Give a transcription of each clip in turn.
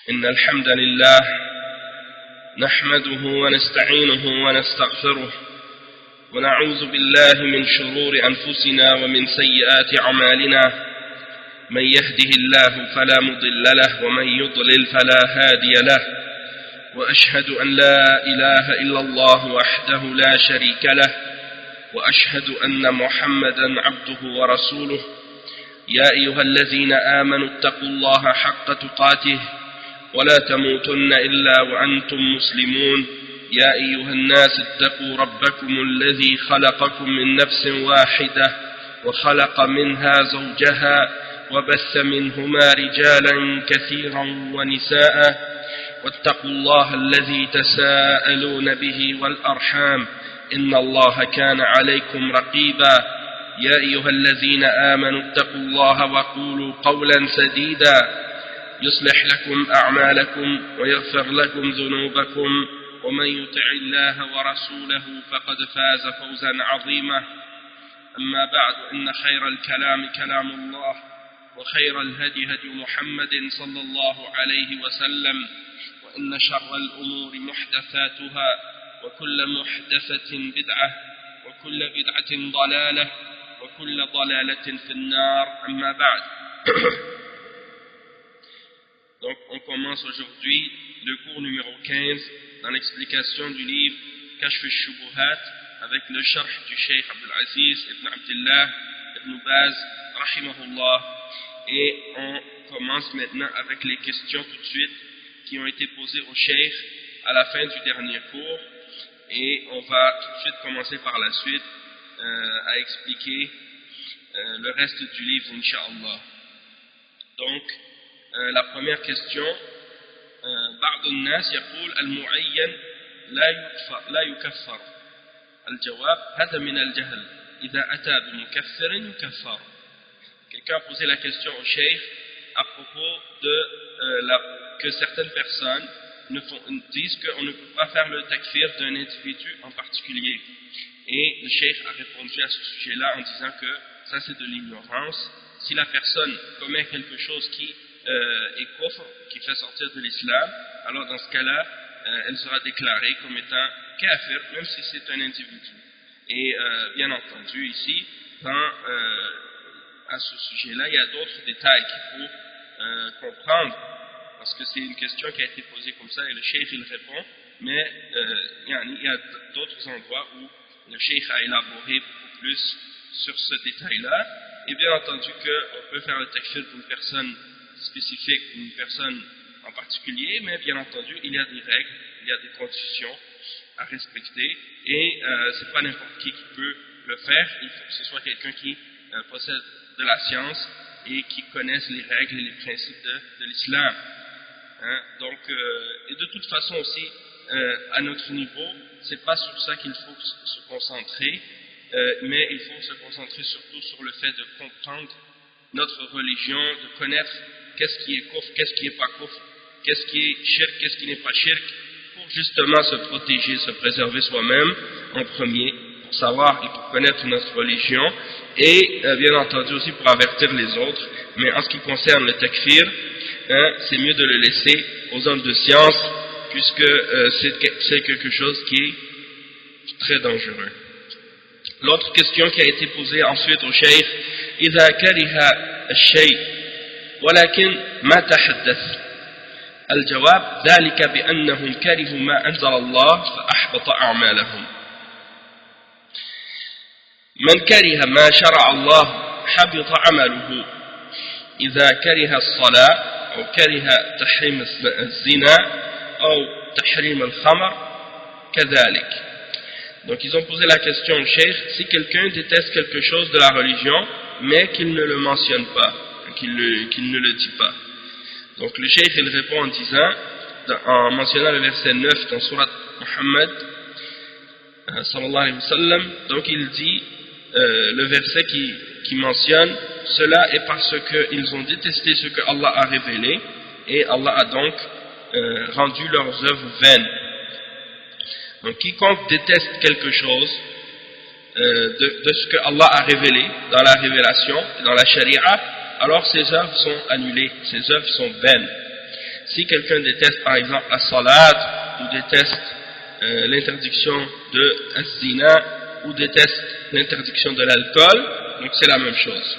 إن الحمد لله نحمده ونستعينه ونستغفره ونعوذ بالله من شرور أنفسنا ومن سيئات أعمالنا من يهده الله فلا مضل له ومن يضلل فلا هادي له وأشهد أن لا إله إلا الله وحده لا شريك له وأشهد أن محمدا عبده ورسوله يا أيها الذين آمنوا اتقوا الله حق تقاته ولا تموتن إلا وأنتم مسلمون يا أيها الناس اتقوا ربكم الذي خلقكم من نفس واحدة وخلق منها زوجها وبث منهما رجالا كثيرا ونساء واتقوا الله الذي تساءلون به والأرحام إن الله كان عليكم رقيبا يا أيها الذين آمنوا اتقوا الله وقولوا قولا سديدا يصلح لكم أعمالكم ويغفر لكم ذنوبكم ومن يطع الله ورسوله فقد فاز فوزا عظيما أما بعد إن خير الكلام كلام الله وخير الهدي هدي محمد صلى الله عليه وسلم وإن شر الأمور محدثاتها وكل محدثة بدعة وكل بدعة ضلالة وكل ضلالة في النار أما بعد. Donc on commence aujourd'hui le cours numéro 15 dans l'explication du livre Kashf al-Shubuhat avec le sharh du Cheikh Abdul Aziz ibn Abdullah ibn Baz rahimahullah, et on commence maintenant avec les questions tout de suite qui ont été posées au Cheikh à la fin du dernier cours, et on va tout de suite commencer par la suite à expliquer le reste du livre incha'Allah. Donc la première question, بعض الناس يقول المعين لا يكفر. الجواب هذا من الجهل إذا أتى بمكفر يكفر. Quelqu'un a posé la question au cheikh à propos de que certaines personnes disent qu'on ne peut pas faire le takfir d'un individu en particulier. Et le cheikh a répondu à ce sujet-là en disant que ça c'est de l'ignorance. Si la personne commet quelque chose qui est kufr, qui fait sortir de l'islam, alors dans ce cas-là, elle sera déclarée comme étant kafir, même si c'est un individu. Et bien entendu, ici, à ce sujet-là, il y a d'autres détails qu'il faut comprendre, parce que c'est une question qui a été posée comme ça, et le cheikh il répond, mais il y a d'autres endroits où le cheikh a élaboré beaucoup plus sur ce détail-là, et bien entendu qu'on peut faire le takfir d'une personne spécifique, une personne en particulier, mais bien entendu il y a des règles, il y a des conditions à respecter, et c'est pas n'importe qui peut le faire. Il faut que ce soit quelqu'un qui possède de la science et qui connaisse les règles et les principes de l'islam, hein? Donc et de toute façon aussi à notre niveau, c'est pas sur ça qu'il faut se concentrer, mais il faut se concentrer surtout sur le fait de comprendre notre religion, de connaître qu'est-ce qui est kufr, qu'est-ce qui n'est pas kufr, qu'est-ce qui est shirk, qu'est-ce qui n'est pas shirk, pour justement se protéger, se préserver soi-même en premier, pour savoir et pour connaître notre religion, et bien entendu aussi pour avertir les autres. Mais en ce qui concerne le takfir, hein, c'est mieux de le laisser aux hommes de science, puisque c'est quelque chose qui est très dangereux. L'autre question qui a été posée ensuite au cheikh, إذا كره الشيء ولكن ما تحدث. الجواب ذلك بأنهم كرهوا ما أنزل الله فأحبط أعمالهم. من كره ما شرع الله حبط عمله. إذا كره الصلاة أو كره تحريم الزنا أو تحريم الخمر كذلك. Donc ils ont posé la question au cheikh, si quelqu'un déteste quelque chose de la religion mais qu'il ne le mentionne pas, qu'il ne le dit pas. Donc le cheikh il répond en disant, en mentionnant le verset 9 dans Surat Muhammad sallallahu alayhi wa sallam, donc il dit le verset qui mentionne cela est parce qu'ils ont détesté ce que Allah a révélé, et Allah a donc rendu leurs œuvres vaines. Donc quiconque déteste quelque chose de ce que Allah a révélé dans la révélation, dans la sharia, alors ses œuvres sont annulées, ses œuvres sont vaines. si quelqu'un déteste par exemple la salat, ou déteste l'interdiction de az-zina, ou déteste l'interdiction de l'alcool, donc c'est la même chose.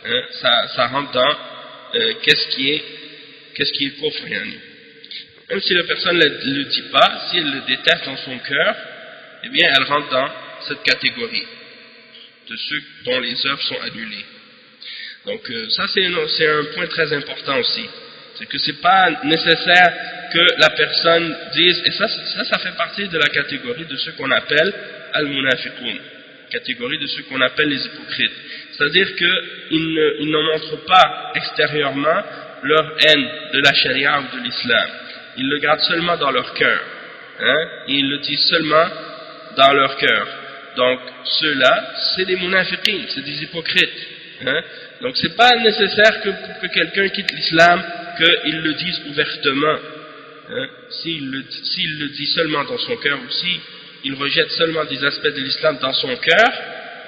Hein, ça rentre dans qu'est-ce qui est kufr, yani. Même si la personne ne le dit pas, si elle le déteste dans son cœur, eh bien elle rentre dans cette catégorie de ceux dont les œuvres sont annulées. Donc ça c'est un point très important aussi. C'est que c'est pas nécessaire que la personne dise, et ça fait partie de la catégorie de ceux qu'on appelle al-munafiqun, catégorie de ceux qu'on appelle les hypocrites. C'est-à-dire qu'ils ne montrent pas extérieurement leur haine de la charia ou de l'islam. Ils le gardent seulement dans leur cœur. Hein, et ils le disent seulement dans leur cœur. Donc ceux-là, c'est des munafiqin, c'est des hypocrites. Hein. Donc c'est pas nécessaire que quelqu'un quitte l'islam, qu'il le dise ouvertement. Hein. S'il le dit seulement dans son cœur, ou s'il rejette seulement des aspects de l'islam dans son cœur,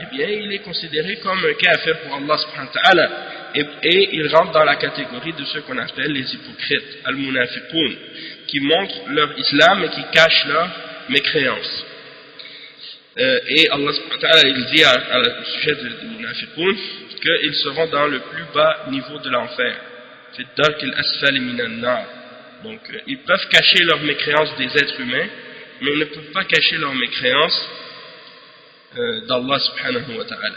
eh bien il est considéré comme un kafir pour Allah subhanahu wa ta'ala. Et il rentre dans la catégorie de ceux qu'on appelle les hypocrites, al-munafiqun, qui montrent leur islam et qui cachent leur mécréance. Et Allah subhanahu wa ta'ala, il dit au sujet des munafiqun qu'ils seront dans le plus bas niveau de l'enfer. Donc ils peuvent cacher leur mécréance des êtres humains, mais ils ne peuvent pas cacher leur mécréance d'Allah subhanahu wa ta'ala.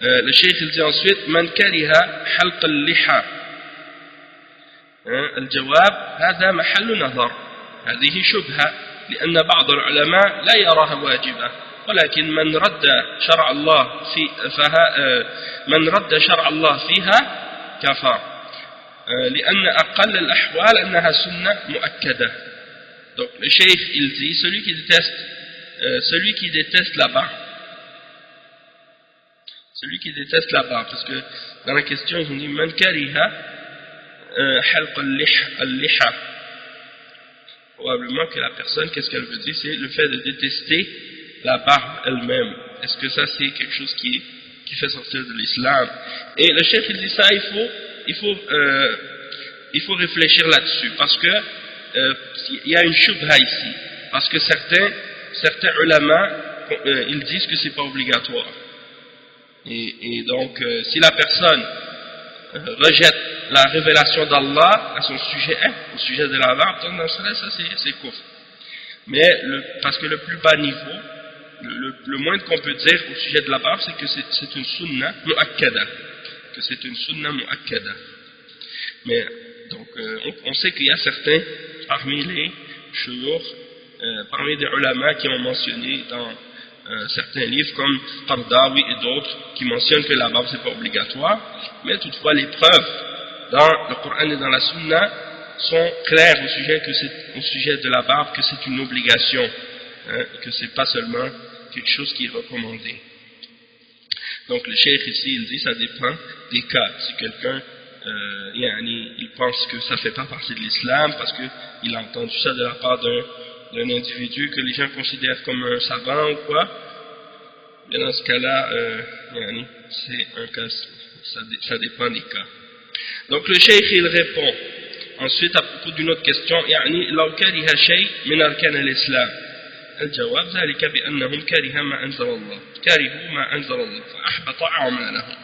Le cheikh il dit ensuite من كره حلق اللحى الجواب هذا محل نظر هذه شبهة لأن بعض العلماء لا يراها واجبة ولكن من رد شرع الله فيها كفر لأن أقل الأحوال أنها سنة مؤكدة. Donc le cheikh il dit celui qui déteste la barbe, parce que dans la question ils ont dit man kariha halq al-liha, probablement que la personne, qu'est-ce qu'elle veut dire, c'est le fait de détester la barbe elle-même. Est-ce que ça c'est quelque chose qui fait sortir de l'islam? Et le chef il dit ça, il faut réfléchir là-dessus, parce que il y a une shubha ici, parce que certains ulama ils disent que c'est pas obligatoire. Et donc, si la personne rejette la révélation d'Allah à son sujet, au sujet de la barbe, dans ce cas, ça c'est kufr. Mais parce que le plus bas niveau, le moins qu'on peut dire au sujet de la barbe, c'est que c'est une sunna mu'akkada. Mais donc, on sait qu'il y a certains parmi les shuyukh, parmi des ulama qui ont mentionné dans certains livres comme Qardawi et d'autres qui mentionnent que la barbe c'est pas obligatoire, mais toutefois les preuves dans le Coran et dans la Sunna sont claires au sujet de la barbe, que c'est une obligation, hein, que c'est pas seulement quelque chose qui est recommandé. Donc le cheikh ici il dit ça dépend des cas. Si quelqu'un il pense que ça fait pas partie de l'islam parce qu'il a entendu ça de la part d'un individu que les gens considèrent comme un savant ou quoi, bien dans ce cas-là, c'est un cas, ça dépend des cas. Donc le cheikh il répond ensuite à propos d'une autre question, لو كره شيء من أركان الإسلام الجواب ذلك بأنهم كرهوا ما أنزل الله فأحبط أعمالهم.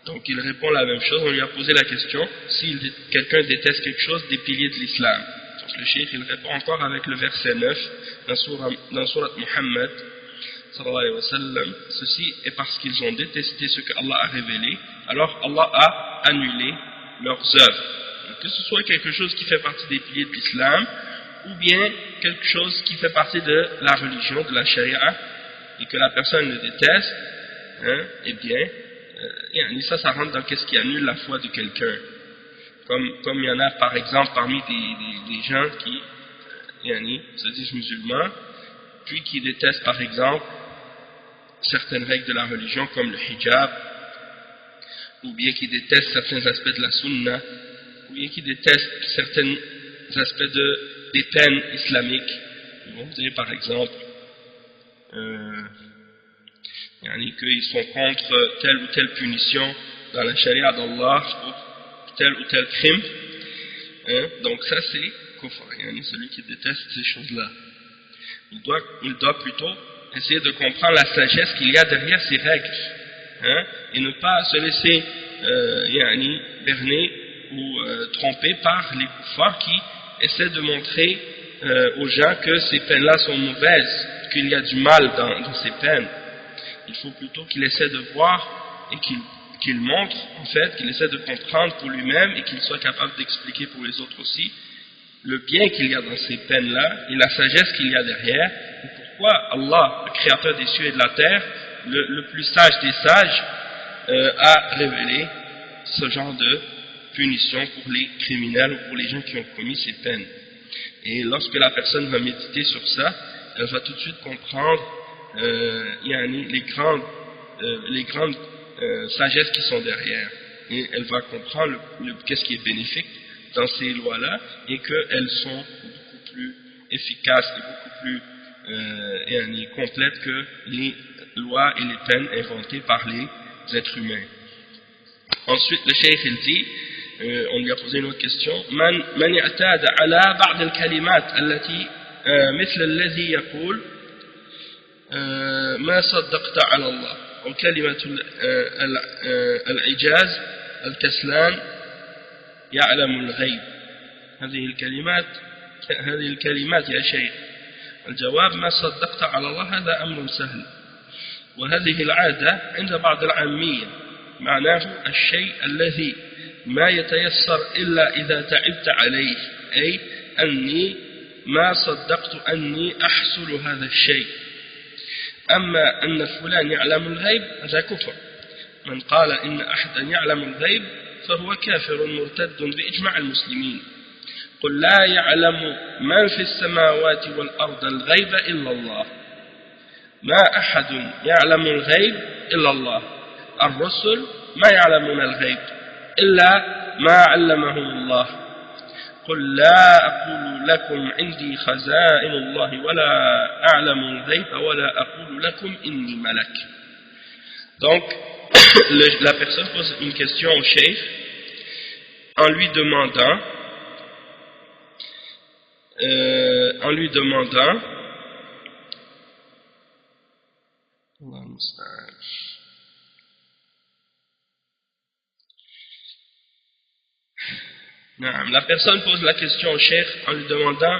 Donc il répond la même chose, on lui a posé la question, si quelqu'un déteste quelque chose des piliers de l'islam. Donc le cheikh il répond encore avec le verset 9 dans Surat Muhammad sallallahu alayhi wa sallam, ceci est parce qu'ils ont détesté ce que Allah a révélé, alors Allah a annulé leurs œuvres. Donc, que ce soit quelque chose qui fait partie des piliers de l'islam ou bien quelque chose qui fait partie de la religion, de la charia, et que la personne le déteste, hein, eh bien ça rentre dans qu'est-ce qui annule la foi de quelqu'un. Comme il y en a par exemple parmi des gens qui se disent musulmans, puis qui détestent par exemple certaines règles de la religion comme le hijab, ou bien qui détestent certains aspects de la sunna, ou bien qui détestent certains aspects des peines islamiques. Ils vont dire par exemple qu'ils sont contre telle ou telle punition dans la charia d'Allah pour tel ou tel crime, Hein? Donc ça c'est kufr, celui qui déteste ces choses-là. Il doit plutôt essayer de comprendre la sagesse qu'il y a derrière ces règles, hein? Et ne pas se laisser berner ou tromper par les kuffars qui essaient de montrer aux gens que ces peines-là sont mauvaises, qu'il y a du mal dans ces peines. Il faut plutôt qu'il essaie de voir et qu'il montre, en fait, qu'il essaie de comprendre pour lui-même et qu'il soit capable d'expliquer pour les autres aussi le bien qu'il y a dans ces peines-là et la sagesse qu'il y a derrière, et pourquoi Allah, le créateur des cieux et de la terre, le plus sage des sages, a révélé ce genre de punition pour les criminels ou pour les gens qui ont commis ces peines. Et lorsque la personne va méditer sur ça, elle va tout de suite comprendre les grandes sagesses qui sont derrière. Et elle va comprendre qu'est-ce qui est bénéfique dans ces lois-là et qu'elles sont beaucoup plus efficaces et beaucoup plus complètes que les lois et les peines inventées par les êtres humains. Ensuite, le cheikh il dit, on lui a posé une autre question, من اعتاد على بعض الكلمات التي مثل الذي يقول ما صدقت على الله أو كلمة الإعجاز الكسلان يعلم الغيب. هذه الكلمات يا شيخ، الجواب ما صدقت على الله هذا أمر سهل، وهذه العادة عند بعض العامية معناه الشيء الذي ما يتيسر إلا إذا تعبت عليه، أي أني ما صدقت أني أحصل هذا الشيء. أما أن فلان يعلم الغيب هذا كفر، من قال إن أحدا يعلم الغيب فهو كافر مرتد بإجماع المسلمين. قل لا يعلم من في السماوات والأرض الغيب إلا الله، ما أحد يعلم الغيب إلا الله، الرسل ما يعلمون الغيب إلا ما علمهم الله. قل لا أقول لكم عندي خزائن الله ولا أعلم الغيب ولا أقول لكم إني ملك. Donc, la personne pose une question au cheikh en lui demandant la personne pose la question au cheikh en lui demandant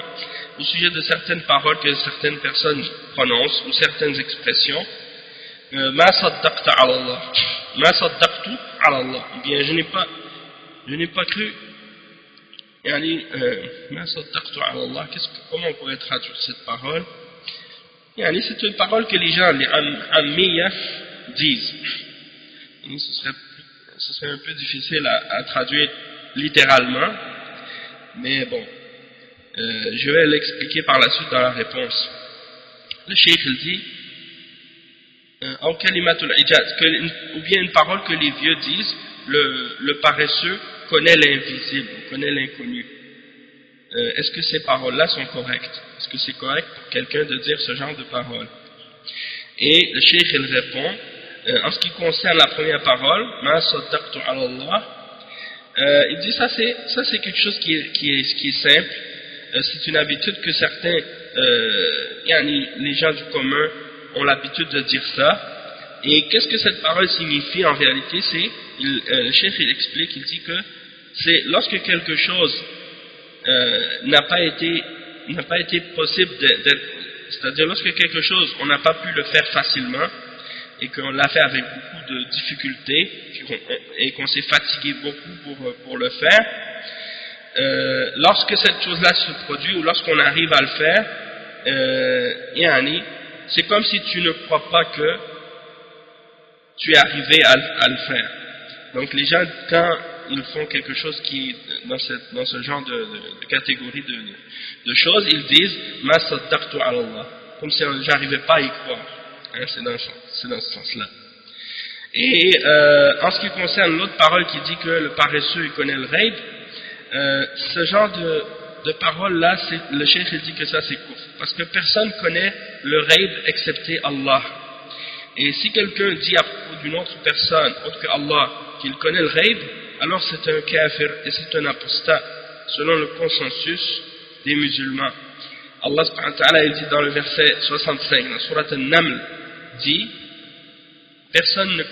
au sujet de certaines paroles que certaines personnes prononcent ou certaines expressions. Ma saddaqta ala Allah, ma saddaqtu ala Allah, bien je n'ai pas cru, ma saddaqtu ala Allah, comment on pourrait traduire cette parole? C'est une parole que les gens, les ammiya, disent. Ce serait un peu difficile à traduire littéralement, mais bon, je vais l'expliquer par la suite dans la réponse. Le cheikh il dit ou bien une parole que les vieux disent, le paresseux connaît l'invisible, connaît l'inconnu. Est-ce que ces paroles-là sont correctes? Est-ce que c'est correct pour quelqu'un de dire ce genre de paroles? Et le cheikh il répond, en ce qui concerne la première parole, ma saddaqtu ala Allah, il dit ça c'est quelque chose qui est simple, c'est une habitude que certains, les gens du commun ont l'habitude de dire ça. Et qu'est-ce que cette parole signifie en réalité? Le cheikh il explique, il dit que c'est lorsque quelque chose n'a pas été possible c'est-à-dire lorsque quelque chose on n'a pas pu le faire facilement et qu'on l'a fait avec beaucoup de difficultés et qu'on s'est fatigué beaucoup pour le faire, lorsque cette chose-là se produit ou lorsqu'on arrive à le faire, c'est comme si tu ne crois pas que tu es arrivé à le faire. Donc les gens, quand ils font quelque chose qui est dans ce genre de catégorie de choses, ils disent « Ma saddaqtu ala Allah », comme si j'arrivais pas à y croire. C'est dans ce sens-là. Et en ce qui concerne l'autre parole qui dit que le paresseux il connaît le ghaib, ce genre de parole-là, le cheikh il dit que ça c'est kufr, parce que personne connaît le ghaib excepté Allah. Et si quelqu'un dit à propos d'une autre personne, autre que Allah, qu'il connaît le ghaib, alors c'est un kafir et c'est un apostat selon le consensus des musulmans. Allah subhanahu wa ta'ala dit dans le verset 65, dans Surat An-Naml, dit: personne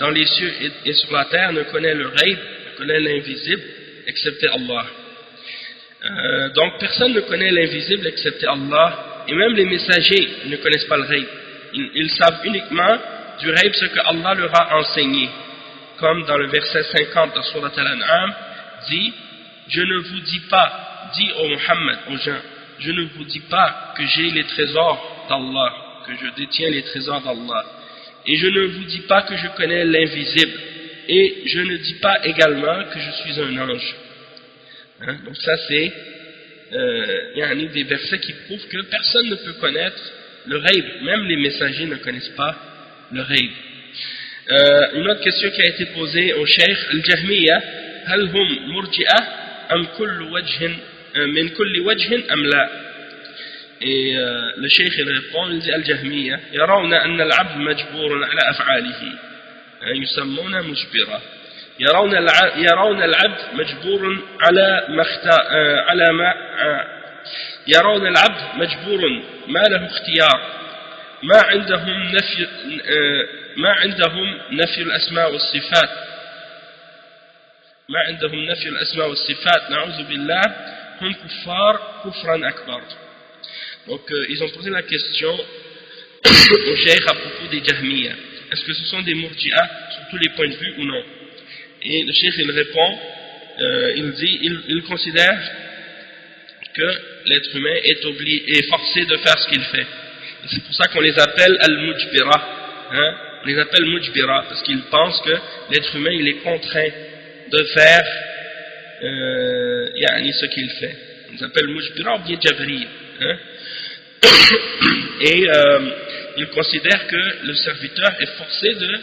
dans les cieux et sur la terre ne connaît le ghaib, ne connaît l'invisible, excepté Allah. Donc personne ne connaît l'invisible excepté Allah, et même les messagers ne connaissent pas le ghaib. Ils savent uniquement du ghaib ce que Allah leur a enseigné. Comme dans le verset 50 dans Surat Al-An'am, dit: je ne vous dis pas, dis au Muhammad, aux gens, je ne vous dis pas que j'ai les trésors d'Allah, que je détiens les trésors d'Allah, et je ne vous dis pas que je connais l'invisible, et je ne dis pas également que je suis un ange. Hein? Donc ça c'est des versets qui prouvent que personne ne peut connaître le ghaib, même les messagers ne connaissent pas le ghaib. Une autre question qui a été posée au Cheikh: Al-Jahmiya, hal hum murji'ah am kullu wajhin min kulli wajhin am la? Et le Cheikh il répond, il dit: Al-Jahmiya yarawna anna al-'abd majburun ala af'alihi yusammuna mujbira. يرون العبد مجبور يرون العبد مجبور ما له اختيار ما عندهم نفي الأسماء والصفات نعوذ بالله هم كفار كفرا أكبر. Donc ils ont posé la question au Cheikh à propos des Jahmiya: est-ce que ce sont des Murji'a sur tous les points de vue ou non? Et le Cheikh il répond, il dit, il considère que l'être humain est forcé de faire ce qu'il fait. Et c'est pour ça qu'on les appelle al-mujbira. Hein? On les appelle mujbira parce qu'ils pensent que l'être humain il est contraint de faire ce qu'il fait. On les appelle mujbira ou bien jabri. Hein? Et ils considèrent que le serviteur est forcé de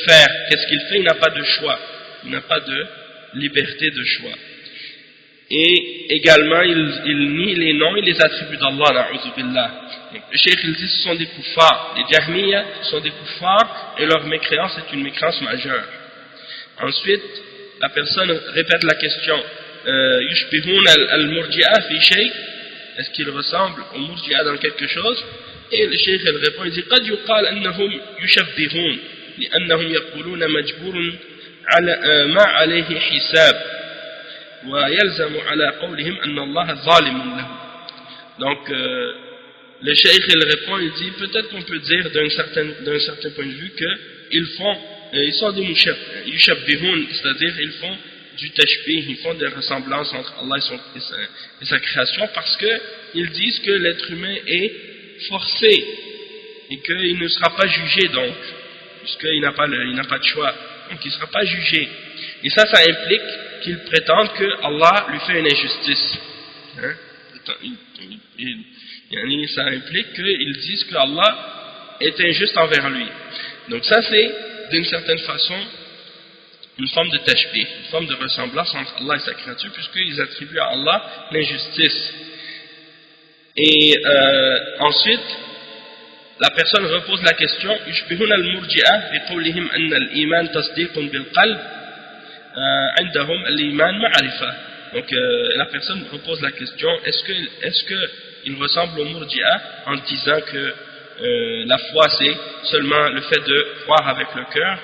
faire. Qu'est-ce qu'il fait? Il n'a pas de choix. Il n'a pas de liberté de choix. Et également, il nie les noms et les attributs d'Allah, na'udhu billah. Le Cheikh il dit: ce sont des kuffars. Les Jahmiya sont des kuffars et leur mécréance est une mécréance majeure. Ensuite, la personne répète la question: yushbihun al-murji'a fi shay? Est-ce qu'ils ressemblent aux murji'a dans quelque chose? Et le Cheikh il répond, il dit: qad yuqal annahum yushabbihun لأنهم يقولون مجبور على ما عليه حساب ويلزم على قولهم أن الله ظالم له. Donc le Cheikh il répond, il dit: peut-être qu'on peut dire d'un certain point de vue qu'ils sont des yushabbihun, c'est-à-dire ils font du tashbih, ils font des ressemblances entre Allah et sa création, parce qu'ils disent que l'être humain est forcé et qu'il ne sera pas jugé, donc puisqu'il n'a pas de choix, donc il ne sera pas jugé. Et ça implique qu'ils prétendent que Allah lui fait une injustice. Hein? Ça implique qu'ils disent que Allah est injuste envers lui. Donc ça c'est d'une certaine façon une forme de tashbih, une forme de ressemblance entre Allah et sa créature, puisqu'ils attribuent à Allah l'injustice. Et ensuite, la personne repose la question: yushbihun al-murji'a bi qawlihim anna al-iman tasdiqun bil qalb indahum al-iman ma'rifa. Donc la personne repose la question: est-ce que il ressemble au murji'a en disant que la foi c'est seulement le fait de croire avec le cœur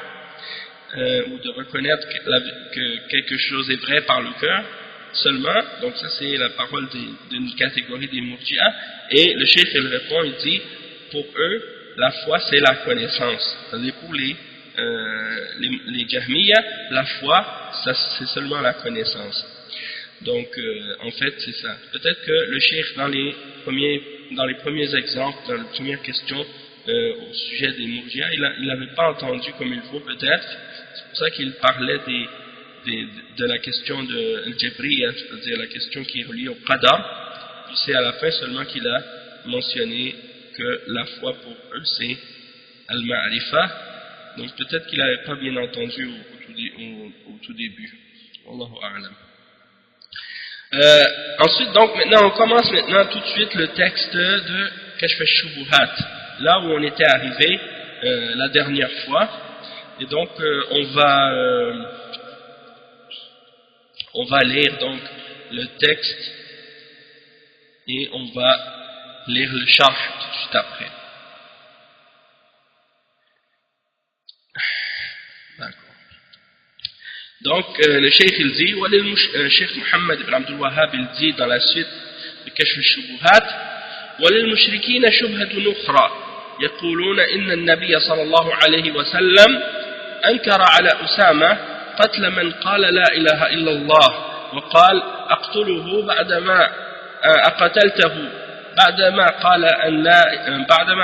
ou de reconnaître que quelque chose est vrai par le cœur seulement? Donc ça c'est la parole d'une catégorie des murji'a. Et le cheikh il répond, il dit: pour eux, la foi c'est la connaissance. C'est-à-dire pour les Jahmiya, la foi c'est seulement la connaissance. Donc en fait c'est ça. Peut-être que le cheikh dans les premiers exemples, dans les premières questions au sujet des murji'a, il n'avait pas entendu comme il faut peut-être. C'est pour ça qu'il parlait de la question de al-Jabriya, c'est-à-dire la question qui est reliée au qadar. Puis c'est à la fin seulement qu'il a mentionné que la foi pour eux c'est al-ma'rifa. Donc peut-être qu'il n'avait pas bien entendu au tout début. Wallahu a'lam. Ensuite, donc maintenant on commence tout de suite le texte de Kashf al-Shubuhat, là où on était arrivé la dernière fois. Et donc on va On va lire donc le texte et on va lire le sharh tout de suite après. Donc le cheikh il dit, cheikh Mohammed ibn Abdul Wahhab il dit dans la suite de Kashf al-Shubuhat, وللمشركين شبهة أخرى يقولون إن النبي صلى الله عليه وسلم أنكر على أسامة قتل من قال لا إله إلا الله وقال أقتله بعدما أقتلته بعدما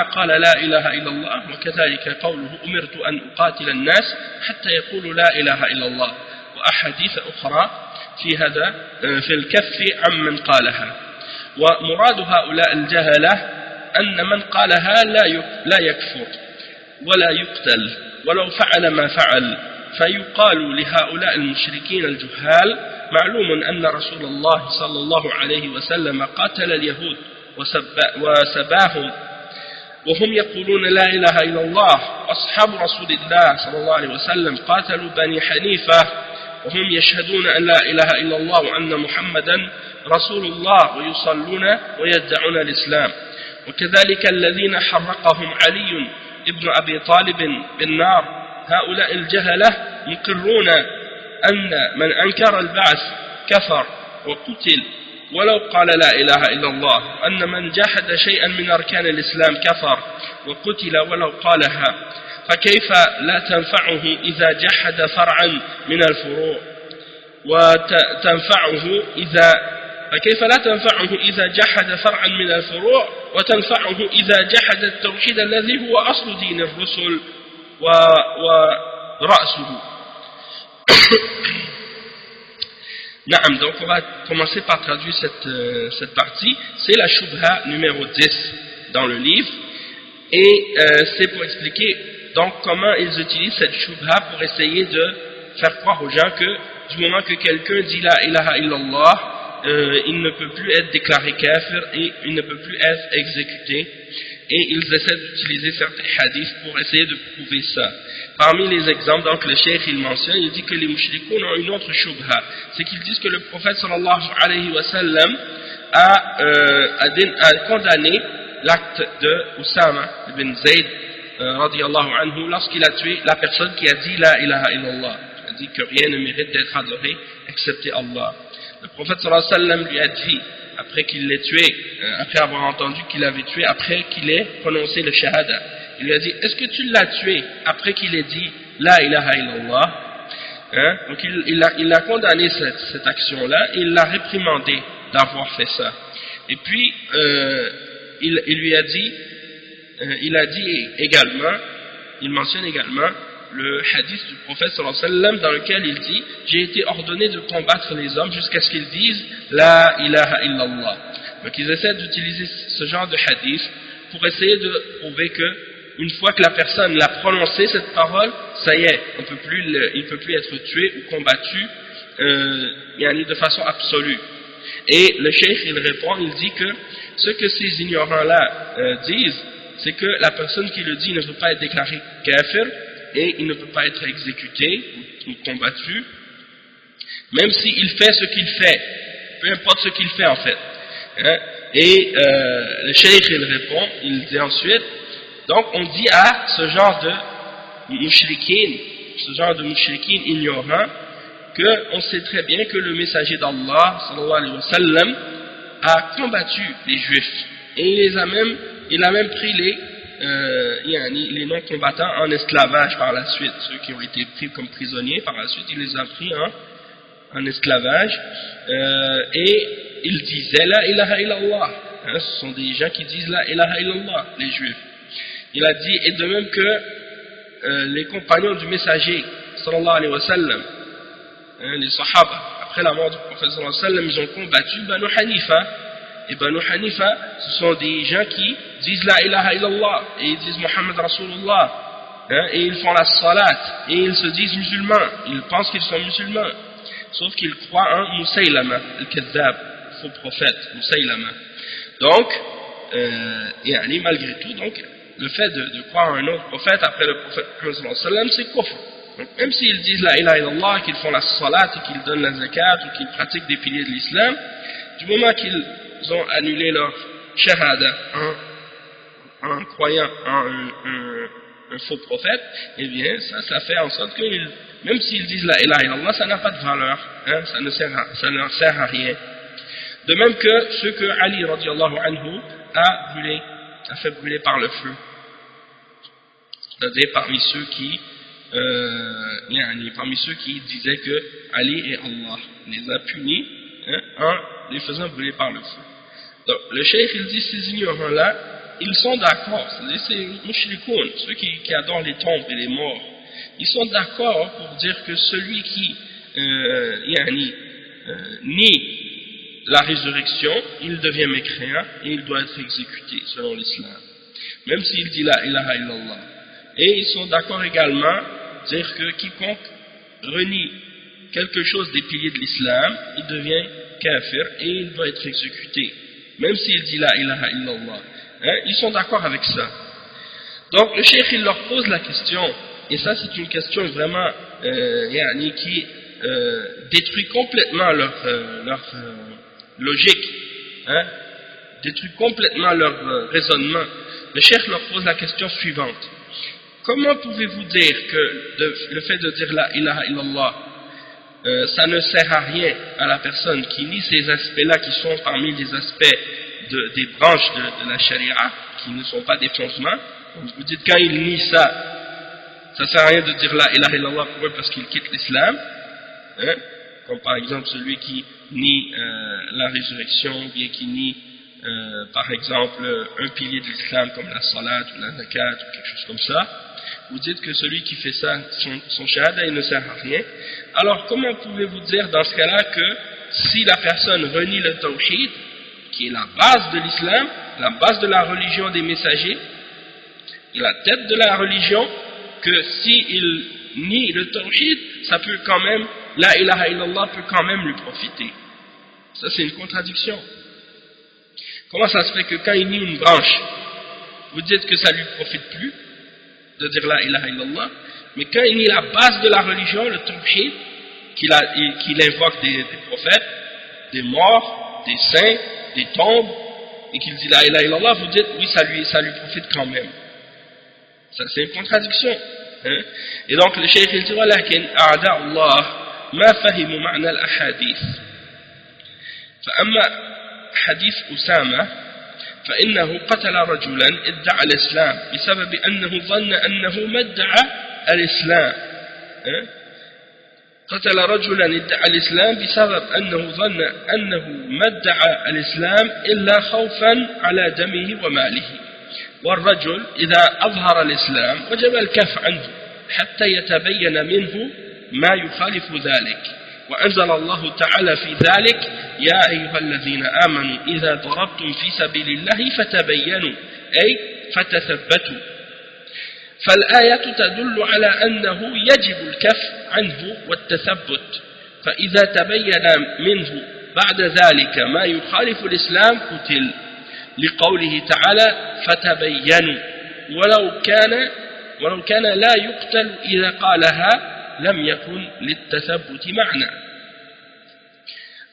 قال لا إله إلا الله وكذلك قوله أمرت أن أقاتل الناس حتى يقولوا لا إله إلا الله وأحاديث أخرى في هذا في الكف عمن قالها. ومراد هؤلاء الجهلة أن من قالها لا يكفر ولا يقتل ولو فعل ما فعل، فيقال لهؤلاء المشركين الجهال معلوم أن رسول الله صلى الله عليه وسلم قاتل اليهود وسباهم وهم يقولون لا إله إلا الله. أصحاب رسول الله صلى الله عليه وسلم قاتلوا بني حنيفة وهم يشهدون أن لا إله إلا الله وأن محمدا رسول الله ويصلون ويدعون الإسلام. وكذلك الذين حرقهم علي ابن أبي طالب بالنار، هؤلاء الجهلة مقرون أن من أنكر البعث كفر وقتل ولو قال لا إله إلا الله، أن من جحد شيئا من أركان الإسلام كفر وقتل ولو قالها، فكيف لا تنفعه إذا جحد فرعا من الفروع فكيف لا تنفعه إذا جحد فرعا من الفروع وتنفعه إذا جحد التوحيد الذي هو أصل دين الرسل ورأسه. Naam, donc on va commencer par traduire cette partie. C'est la shubha numéro 10 dans le livre et c'est pour expliquer donc comment ils utilisent cette shubha pour essayer de faire croire aux gens que du moment que quelqu'un dit la ilaha illallah, il ne peut plus être déclaré kafir et il ne peut plus être exécuté, et ils essaient d'utiliser certains hadiths pour essayer de prouver ça. Parmi les exemples, donc le cheikh il mentionne, il dit que les mushrikoun ont une autre shubha, c'est qu'ils disent que le prophète sallallahu alayhi wa sallam a condamné l'acte de Usama ibn Zayd radiyallahu anhu lorsqu'il a tué la personne qui a dit la ilaha illallah, il a dit que rien ne mérite d'être adoré excepté Allah. Le prophète sallallahu alayhi wa sallam lui a dit, après qu'il l'ait tué, après avoir entendu qu'il l'avait tué, après qu'il ait prononcé le shahada, il lui a dit, est-ce que tu l'as tué après qu'il ait dit la ilaha illallah, hein? Donc il a condamné cette action-là, et il l'a réprimandé d'avoir fait ça. Et puis il lui a dit, il a dit également, il mentionne également le hadith du prophète sallallahu alayhi wa sallam dans lequel il dit, j'ai été ordonné de combattre les hommes jusqu'à ce qu'ils disent la ilaha illallah. Donc ils essaient d'utiliser ce genre de hadith pour essayer de prouver que une fois que la personne l'a prononcé cette parole, ça y est, il ne peut plus être tué ou combattu de façon absolue. Et le cheikh il répond, il dit que ce que ces ignorants-là disent, c'est que la personne qui le dit ne peut pas être déclarée kafir et il ne peut pas être exécuté ou combattu, même s'il fait ce qu'il fait, peu importe ce qu'il fait en fait. Hein? Et le cheikh il répond, il dit ensuite, donc on dit à ce genre de mushrikin ignorant, qu'on sait très bien que le messager d'Allah sallallahu alayhi wa sallam a combattu les juifs et il a même pris les non-combattants en esclavage par la suite. Ceux qui ont été pris comme prisonniers, par la suite il les a pris en esclavage, et ils disaient la ilaha illallah, hein, ce sont des gens qui disent la ilaha illallah, les juifs. Il a dit, et de même que les compagnons du messager sallallahu alayhi wa sallam, hein, les sahaba, après la mort du prophète sallallahu alayhi wa sallam, ils ont combattu Banu Hanifa. Et Banu Hanifa, ce sont des gens qui disent la ilaha illallah, et ils disent Muhammad Rasulullah, hein, et ils font la salat, et ils se disent musulmans, ils pensent qu'ils sont musulmans, sauf qu'ils croient en Musaylama, al-Kazzab, faux prophète, Musaylama. Donc, malgré tout, donc, le fait de croire en un autre prophète après le prophète Muhammad sallallahu alayhi wa sallam, c'est kufr. Donc, même s'ils disent la ilaha illallah, qu'ils font la salat et qu'ils donnent la zakat ou qu'ils pratiquent des piliers de l'islam, du moment qu'ils ont annulé leur shahada en croyant en un faux prophète, eh bien ça fait en sorte que même s'ils disent la ilaha illallah, ça n'a pas de valeur, hein, ça ne leur sert à rien. De même que ceux que Ali radiallahu anhu a fait brûler par le feu, c'est-à-dire parmi ceux qui disaient que Ali est Allah, les a punis, hein, en les faisant brûler par le feu. Donc le cheikh il dit ces ignorants-là, ils sont d'accord, c'est-à-dire ces mushrikoun, ceux qui adorent les tombes et les morts, ils sont d'accord pour dire que celui qui nie la résurrection, il devient mécréant et il doit être exécuté selon l'islam, même s'il dit la ilaha illallah. Et ils sont d'accord également dire que quiconque renie quelque chose des piliers de l'islam, il devient kafir et il doit être exécuté, même s'il dit la ilaha illallah. Hein, ils sont d'accord avec ça. Donc le cheikh il leur pose la question, et ça c'est une question vraiment qui détruit complètement leur logique, hein, détruit complètement leur raisonnement. Le cheikh leur pose la question suivante: comment pouvez-vous dire que le fait de dire la ilaha illallah, ça ne sert à rien à la personne qui nie ces aspects-là qui sont parmi les aspects des branches de la charia, qui ne sont pas des fondements? Vous dites quand il nie ça sert à rien de dire la ilaha illallah pour eux parce qu'il quitte l'islam, hein? Comme par exemple celui qui nie la résurrection, ou bien qui nie par exemple un pilier de l'islam comme la salat ou la zakat ou quelque chose comme ça. Vous dites que celui qui fait ça, son shahada, il ne sert à rien. Alors comment pouvez-vous dire dans ce cas-là que si la personne renie le tawhid, qui est la base de l'islam, la base de la religion des messagers, et la tête de la religion, que s'il nie le tawhid, ça peut quand même, la ilaha illallah peut quand même lui profiter? Ça c'est une contradiction. Comment ça se fait que quand il nie une branche, vous dites que ça lui profite plus de dire la ilaha illallah, mais quand il nie la base de la religion, le tawhid, qu'il invoque des prophètes, des morts, des saints, des tombes, et qu'il dit la ilaha illallah, vous dites oui, ça lui profite quand même. Ça c'est une contradiction, hein? Et donc le cheikh il dit walakin a'da Allah ma fahimu ma'na al-ahadith, فأما حديث أسامة فإنه قتل رجلا ادعى الإسلام بسبب أنه ظن أنه ما ادعى الإسلام، قتل رجلا ادعى الإسلام بسبب أنه ظن أنه ما ادعى الإسلام إلا خوفا على دمه وماله، والرجل إذا أظهر الإسلام وجب الكف عنه حتى يتبين منه ما يخالف ذلك. وأنزل الله تعالى في ذلك يا أيها الذين آمنوا إذا ضربتم في سبيل الله فتبينوا أي فتثبتوا. فالآية تدل على أنه يجب الكف عنه والتثبت، فإذا تبين منه بعد ذلك ما يخالف الإسلام قتل، لقوله تعالى فتبينوا، ولو كان لا يقتل إذا قالها لم يكن للتثبت معنى.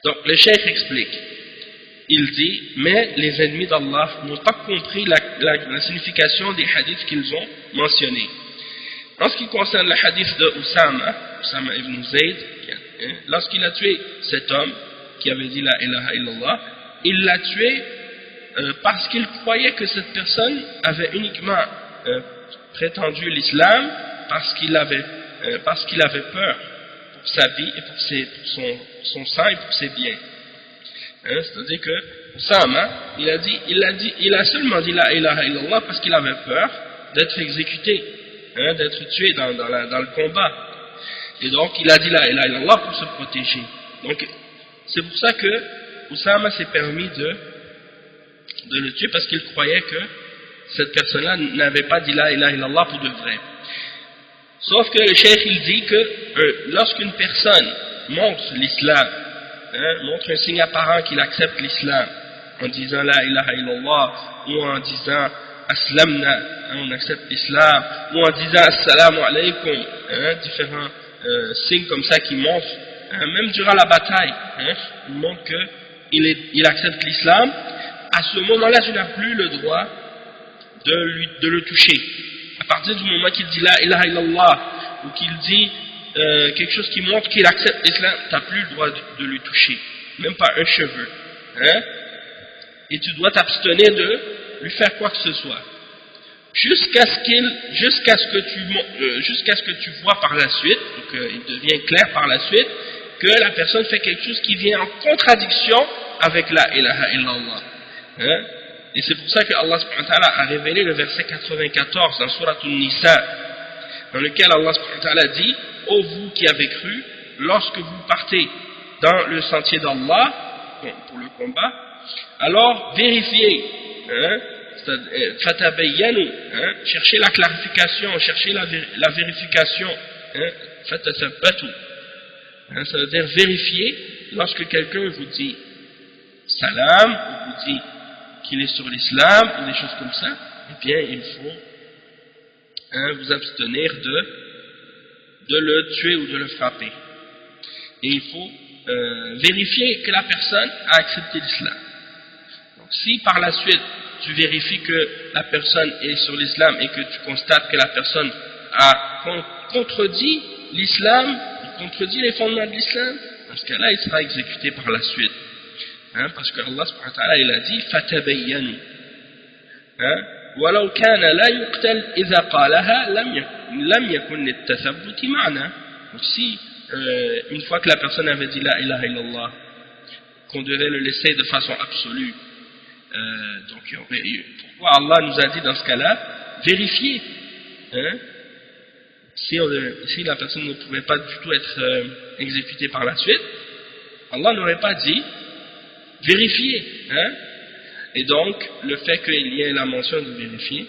Donc le cheikh explique, il dit, mais les ennemis d'Allah n'ont pas compris la signification des hadiths qu'ils ont mentionnés. En ce qui concerne le hadith de Usama ibn Zayd, lorsqu'il a tué cet homme qui avait dit la ilaha illallah, il l'a tué parce qu'il croyait que cette personne avait uniquement prétendu l'islam parce qu'il avait peur pour sa vie et pour son sang et pour ses biens. C'est-à-dire que Usama, il a seulement dit la ilaha illallah parce qu'il avait peur d'être exécuté, d'être tué dans le combat. Et donc il a dit la ilaha illallah pour se protéger. Donc c'est pour ça que Usama s'est permis de le tuer, parce qu'il croyait que cette personne-là n'avait pas dit la ilaha illallah pour de vrai. Sauf que le cheikh il dit que lorsqu'une personne montre l'islam, montre un signe apparent qu'il accepte l'islam en disant la ilaha illallah ou en disant aslamna, on accepte l'islam, ou en disant assalamu alaykum, différents signes comme ça qui montrent, même durant la bataille, il montre qu'il accepte l'islam. À ce moment-là, tu n'as plus le droit de le toucher. À partir du moment qu'il dit la ilaha illallah, ou qu'il dit quelque chose qui montre qu'il accepte l'islam, tu n'as plus le droit de lui toucher, même pas un cheveu. Et tu dois t'abstenir de lui faire quoi que ce soit. Jusqu'à ce que tu vois par la suite, donc il devient clair par la suite, que la personne fait quelque chose qui vient en contradiction avec la ilaha illallah. Et c'est pour ça que Allah subhanahu wa ta'ala a révélé le verset 94 dans Surat An-Nisa, dans lequel Allah subhanahu wa ta'ala dit: ô vous qui avez cru, lorsque vous partez dans le sentier d'Allah pour le combat, alors vérifiez, fatabayyanu, cherchez la clarification, cherchez la vérification, fatathabbatu, ça veut dire vérifier. Lorsque quelqu'un vous dit salam, ou vous dit qu'il est sur l'islam, ou des choses comme ça, eh bien il faut vous abstenir de le tuer ou de le frapper. Et il faut vérifier que la personne a accepté l'islam. Donc si par la suite tu vérifies que la personne est sur l'islam et que tu constates que la personne a contredit l'islam, contredit les fondements de l'islam, dans ce cas-là il sera exécuté par la suite. Parce que Allah subhanahu wa ta'ala il a dit fatabayyanu, ولو كان لا يقتل إذا قالها لم يكن للتثبت معنى. Donc si une fois que la personne avait dit la ilaha illallah, qu'on devait le laisser de façon absolue, donc pourquoi Allah nous a dit dans ce cas-là vérifier, si la personne ne pouvait pas du tout être exécutée par la suite, Allah n'aurait pas dit vérifier, et donc le fait qu'il y ait la mention de vérifier,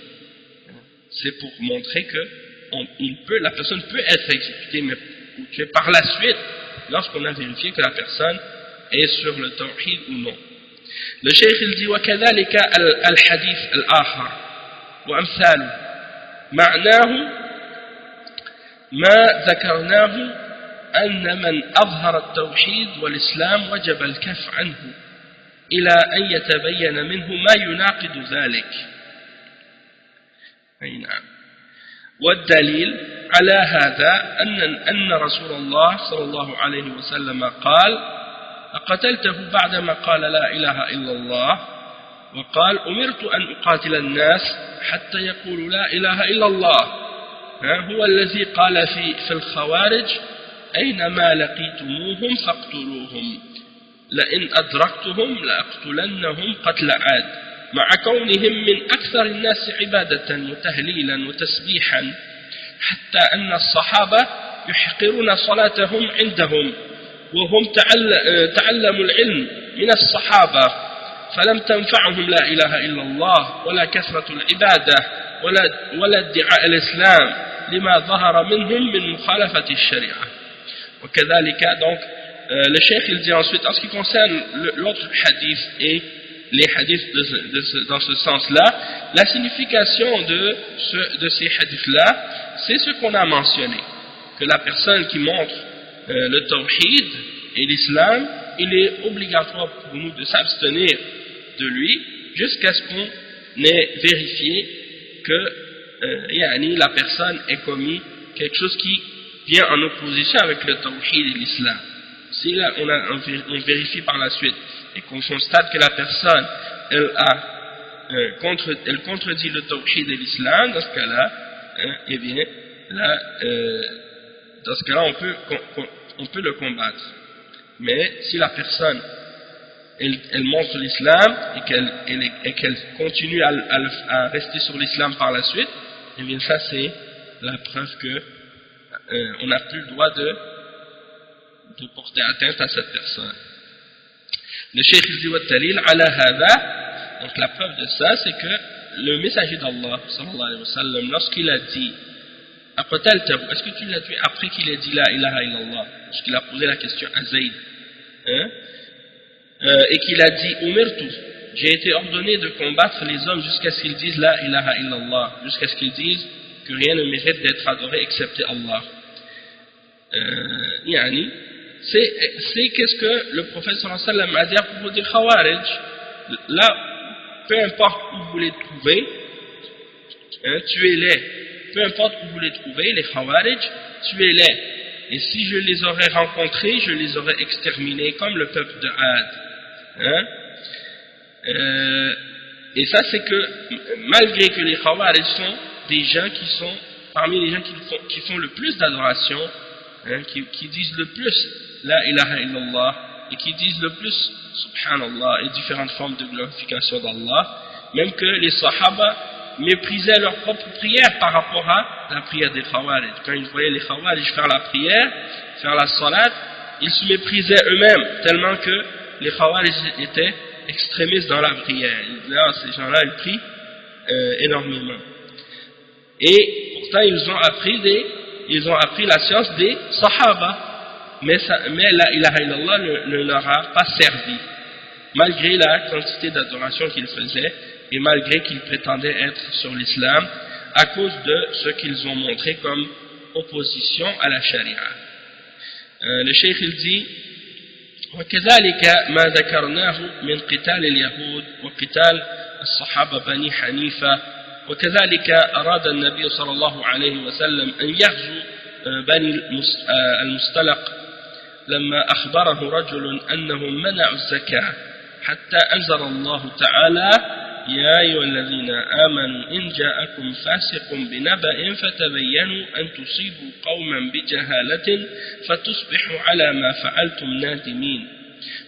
c'est pour montrer que la personne peut être exécutée, mais par la suite, lorsqu'on a vérifié que la personne est sur le tawhid ou non. Le cheikh il dit وكذلك الحديث الآخر وأمثاله معناه ما ذكرناه أن من أظهر التوحيد والإسلام وجب الكف عنه إلى أن يتبين منه ما يناقض ذلك. أي نعم. والدليل على هذا أن رسول الله صلى الله عليه وسلم قال: أقتلته بعدما قال لا إله إلا الله وقال: أمرت أن أقاتل الناس حتى يقولوا لا إله إلا الله. هو الذي قال في الخوارج: أينما لقيتموهم فاقتلوهم لئن أدركتهم لأقتلنهم قتل عاد، مع كونهم من أكثر الناس عبادة وتهليلا وتسبيحا، حتى أن الصحابة يحقرون صلاتهم عندهم وهم تعلموا العلم من الصحابة، فلم تنفعهم لا إله إلا الله ولا كثرة العبادة ولا ادعاء الإسلام لما ظهر منهم من مخالفة الشريعة. وكذلك donc le cheikh il dit ensuite en ce qui concerne l'autre hadith et les hadiths dans ce sens-là, la signification de ces hadiths-là, c'est ce qu'on a mentionné, que la personne qui montre le tawhid et l'islam, il est obligatoire pour nous de s'abstenir de lui jusqu'à ce qu'on ait vérifié que la personne ait commis quelque chose qui vient en opposition avec le tawhid et l'islam. Si là on vérifie par la suite et qu'on constate que la personne elle contredit le tawhid et l'islam, dans ce cas-là, eh bien là, dans ce cas-là on peut le combattre. Mais si la personne elle montre l'islam et qu'elle continue à rester sur l'islam par la suite, eh bien ça c'est la preuve que on n'a plus le droit de porter atteinte à cette personne. Le cheikh dit والدليل على هذا, donc la preuve de ça c'est que le messager d'Allah sallallahu alayhi wa sallam, lorsqu'il a dit est-ce que tu l'as tué après qu'il ait dit la ilaha illallah, lorsqu'il a posé la question à Zayd, et qu'il a dit umirtu j'ai été ordonné de combattre les hommes jusqu'à ce qu'ils disent la ilaha illallah, jusqu'à ce qu'ils disent que rien ne mérite d'être adoré excepté Allah. Yani, c'est qu'est-ce que le prophète sallallahu alayhi wa sallam a dit à propos des Khawarij. Là, peu importe où vous les trouvez, tuez-les. Peu importe où vous les trouvez, les Khawarij, tuez-les. Et si je les aurais rencontrés, je les aurais exterminés comme le peuple de Had. Et ça, c'est que malgré que les Khawarij sont des gens qui sont parmi les gens qui font le plus d'adoration, qui disent le plus la ilaha illallah et qui disent le plus subhanallah et différentes formes de glorification d'Allah, même que les Sahaba méprisaient leur propre prière par rapport à la prière des Khawarij. Quand ils voyaient les Khawarij faire la prière, faire la salat, ils se méprisaient eux-mêmes tellement que les Khawarij étaient extrémistes dans la prière. Là, ces gens-là, ils prient énormément. Et pourtant, ils ont appris la science des Sahaba. Mais la ilaha illallah ne leur a pas servi, malgré la quantité d'adoration qu'ils faisaient et malgré qu'ils prétendaient être sur l'islam, à cause de ce qu'ils ont montré comme opposition à la charia. Le cheikh il dit وكذلك ما ذكرناه من قتال اليهود وقتال الصحابة بني حنيفة وكذلك أراد النبي صلى الله عليه وسلم أن يغزو بني المصطلق لما أخبره رجل أنهم منعوا الزكاة حتى أنزل الله تعالى يا أيها الذين آمنوا إن جاءكم فاسق بنبأ فتبينوا أن تصيبوا قوما بجهالة فتصبحوا على ما فعلتم نادمين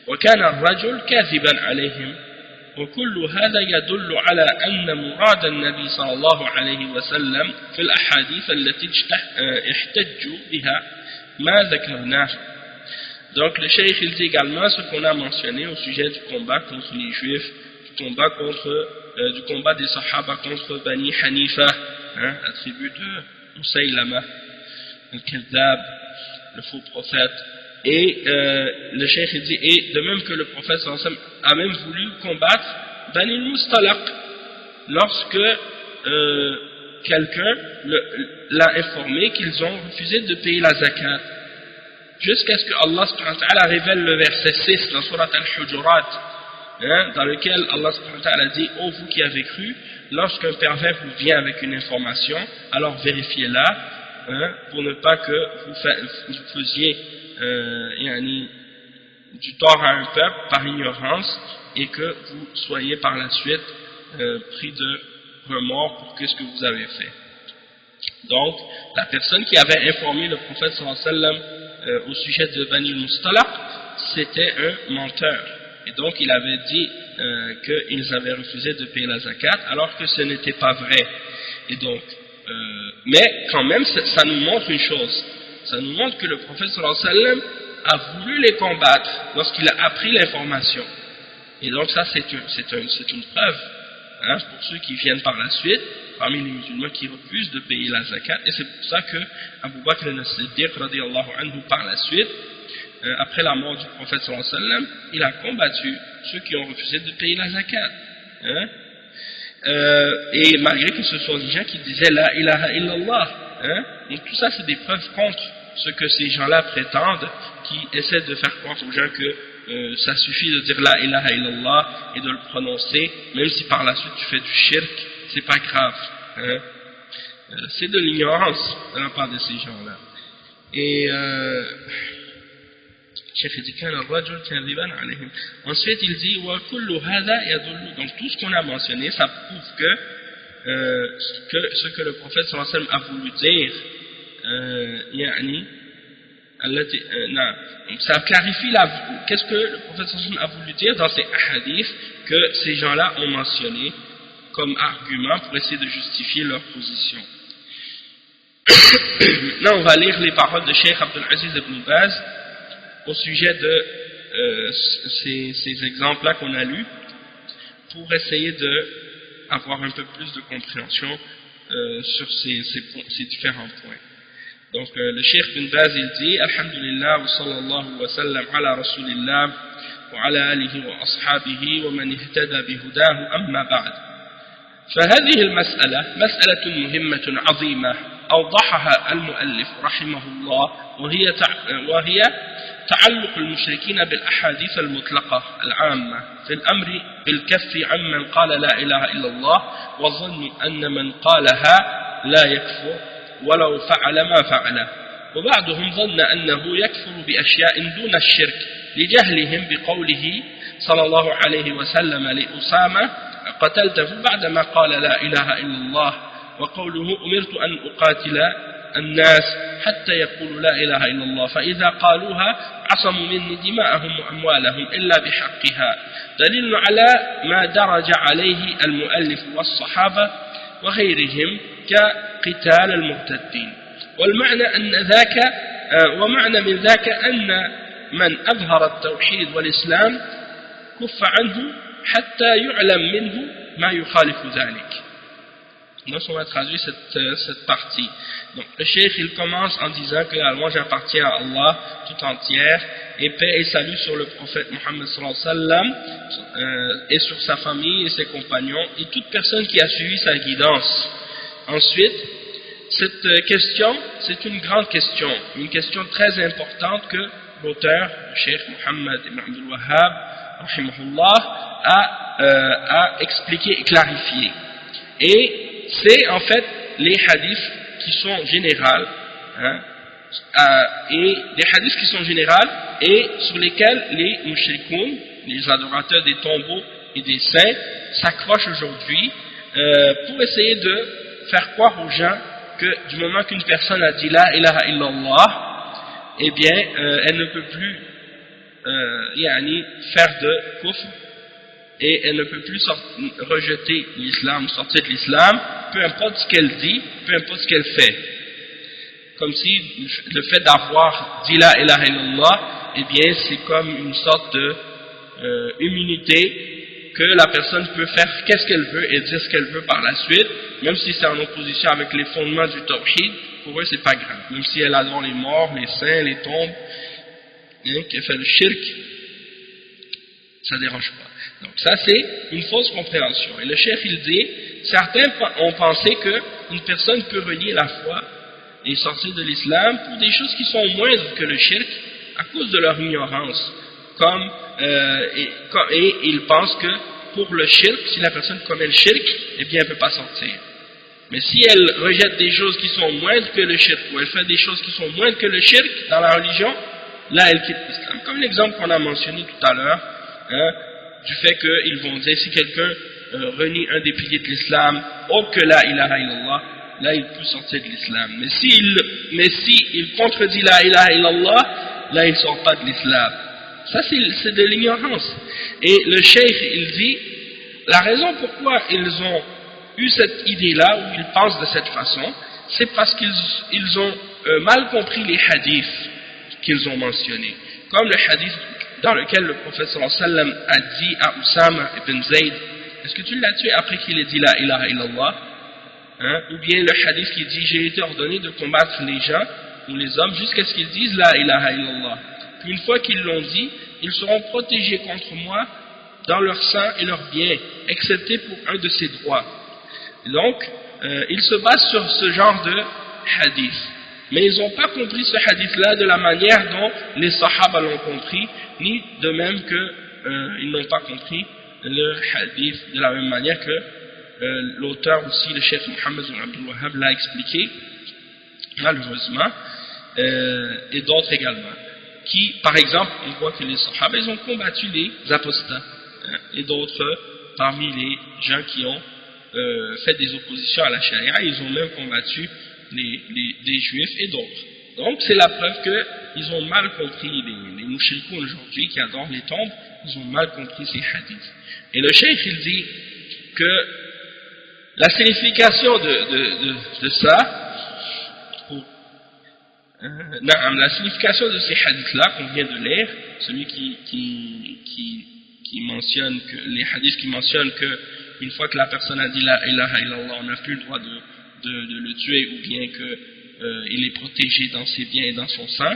وكان الرجل كاذبا عليهم وكل هذا يدل على أن مراد النبي صلى الله عليه وسلم في الأحاديث التي احتجوا بها ما ذكرناه. Donc le cheikh il dit également ce qu'on a mentionné au sujet du combat contre les juifs, du combat des Sahaba contre Bani Hanifa, la tribu de Musaylama, al-Kadhab, le faux prophète. Et le cheikh il dit, et de même que le prophète sallallahu alayhi wa sallam a même voulu combattre Bani al-Mustalaq lorsque quelqu'un l'a informé qu'ils ont refusé de payer la zakat, jusqu'à ce que Allah subhanahu wa ta'ala révèle le verset 6 dans Surat al-Hujurat, dans lequel Allah subhanahu wa ta'ala dit: ô vous qui avez cru, lorsqu'un pervers vous vient avec une information, alors vérifiez-la, pour ne pas que vous faisiez du tort à un peuple par ignorance et que vous soyez par la suite pris de remords pour ce que vous avez fait. Donc, la personne qui avait informé le prophète sallallahu alayhi wa sallam au sujet de Bani al-Mustalaq, c'était un menteur. Et donc, il avait dit qu'ils avaient refusé de payer la zakat, alors que ce n'était pas vrai. Et donc, mais quand même, ça nous montre une chose. Ça nous montre que le prophète sallallahu alayhi wa sallam a voulu les combattre lorsqu'il a appris l'information. Et donc ça, c'est une preuve pour ceux qui viennent par la suite, parmi les musulmans qui refusent de payer la zakat. Et c'est pour ça que Abu Bakr al-Siddiq radiyallahu anhu par la suite, après la mort du prophète sallallahu alayhi wa sallam, il a combattu ceux qui ont refusé de payer la zakat. Et malgré que ce soit des gens qui disaient la ilaha illallah, donc tout ça c'est des preuves contre ce que ces gens-là prétendent, qui essaient de faire croire aux gens que ça suffit de dire la ilaha illallah et de le prononcer, même si par la suite tu fais du shirk, c'est pas grave. C'est de l'ignorance de la part de ces gens-là. Et ensuite il dit donc tout ce qu'on a mentionné, ça prouve que ce que le prophète sallallahu alayhi wa sallam a voulu dire, ça clarifie qu'est-ce que le prophète sallallahu alayhi wa sallam a voulu dire dans ces hadiths que ces gens-là ont mentionné comme argument pour essayer de justifier leur position. Maintenant on va lire les paroles de Cheikh Abdul Aziz ibn Baz au sujet de ces exemples-là qu'on a lus, pour essayer d'avoir un peu plus de compréhension sur ces différents points. Donc le Cheikh bin Baz il dit Alhamdulillah wa sallallahu wa sallam ala rasulillah wa ala alihi wa ashabihi wa man ihtada bihudahu amma ba'd. فهذه المسألة مسألة مهمة عظيمة أوضحها المؤلف رحمه الله وهي تعلق المشركين بالأحاديث المطلقة العامة في الأمر بالكف عمن قال لا إله إلا الله وظن أن من قالها لا يكفر ولو فعل ما فعله وبعضهم ظن أنه يكفر بأشياء دون الشرك لجهلهم بقوله صلى الله عليه وسلم لأسامة قتلته بعدما قال لا إله إلا الله وقوله أمرت أن أقاتل الناس حتى يقولوا لا إله إلا الله فإذا قالوها عصموا مني دماءهم وأموالهم إلا بحقها دليل على ما درج عليه المؤلف والصحابة وغيرهم كقتال المرتدين ومعنى من ذاك أن من أظهر التوحيد والإسلام كف عنه حتى يعلم منه ما يخالف ذلك. Donc on va traduire cette partie. Donc le cheikh il commence en disant que la louange appartient à Allah tout entière et paix et salut sur le prophète Mohammed sallallahu alayhi wa sallam et sur sa famille et ses compagnons et toute personne qui a suivi sa guidance. Ensuite, cette question, c'est une grande question, une question très importante que l'auteur, le cheikh Mohammed ibn Abdul Wahhab, rahimahullah, a expliqué et clarifié. Et c'est en fait les hadiths qui sont générales, et des hadiths qui sont générales et sur lesquels les mushrikoun, les adorateurs des tombeaux et des saints, s'accrochent aujourd'hui pour essayer de faire croire aux gens que du moment qu'une personne a dit la ilaha illallah, eh bien elle ne peut plus faire de kufr et elle ne peut plus rejeter l'islam, sortir de l'islam, peu importe ce qu'elle dit, peu importe ce qu'elle fait. Comme si le fait d'avoir dit la ilaha illallah, eh bien c'est comme une sorte de immunité que la personne peut faire qu'est-ce qu'elle veut et dire ce qu'elle veut par la suite, même si c'est en opposition avec les fondements du tawhid, pour eux c'est pas grave. Même si elle adore les morts, les saints, les tombes, qu'elle fait le shirk, ça dérange pas. Donc ça c'est une fausse compréhension. Et le cheikh il dit, certains ont pensé qu'une personne peut renier la foi et sortir de l'islam pour des choses qui sont moindres que le shirk à cause de leur ignorance. Et ils pensent que pour le shirk, si la personne commet le shirk, eh bien elle ne peut pas sortir. Mais si elle rejette des choses qui sont moindres que le shirk, ou elle fait des choses qui sont moindres que le shirk dans la religion, là elle quitte l'islam. Comme l'exemple qu'on a mentionné tout à l'heure, du fait qu'ils vont dire si quelqu'un renie un des piliers de l'islam, autre que la ilaha illallah, là il peut sortir de l'islam. Mais si il contredit la ilaha illallah, là il ne sort pas de l'islam. Ça c'est de l'ignorance. Et le cheikh il dit, la raison pourquoi ils ont eu cette idée-là, ou ils pensent de cette façon, c'est parce qu'ils ont mal compris les hadiths qu'ils ont mentionnés. Comme le hadith dans lequel le prophète sallallahu alayhi wa sallam a dit à Usama ibn Zayd, est-ce que tu l'as tué après qu'il ait dit la ilaha illallah, ou bien le hadith qui dit j'ai été ordonné de combattre les gens ou les hommes jusqu'à ce qu'ils disent la ilaha illallah, puis une fois qu'ils l'ont dit, ils seront protégés contre moi dans leur sang et leurs biens, excepté pour un de ces droits. Donc ils se basent sur ce genre de hadith, mais ils n'ont pas compris ce hadith-là de la manière dont les sahaba l'ont compris, ni de même qu'ils n'ont pas compris le hadith de la même manière que l'auteur aussi, le cheikh Mohammed ibn Abdul Wahhab l'a expliqué, malheureusement, et d'autres également, qui, par exemple, on voit que les sahaba, ils ont combattu les apostats, et d'autres parmi les gens qui ont fait des oppositions à la charia, ils ont même combattu des juifs et d'autres. Donc c'est la preuve qu'ils ont mal compris, les mouchrikoun aujourd'hui qui adorent les tombes, ils ont mal compris ces hadiths. Et le cheikh il dit que la signification de ça, la signification de ces hadiths-là qu'on vient de lire, celui qui mentionne que les hadiths qui mentionnent que une fois que la personne a dit la ilaha illallah, on n'a plus le droit de le tuer, ou bien que il est protégé dans ses biens et dans son sang.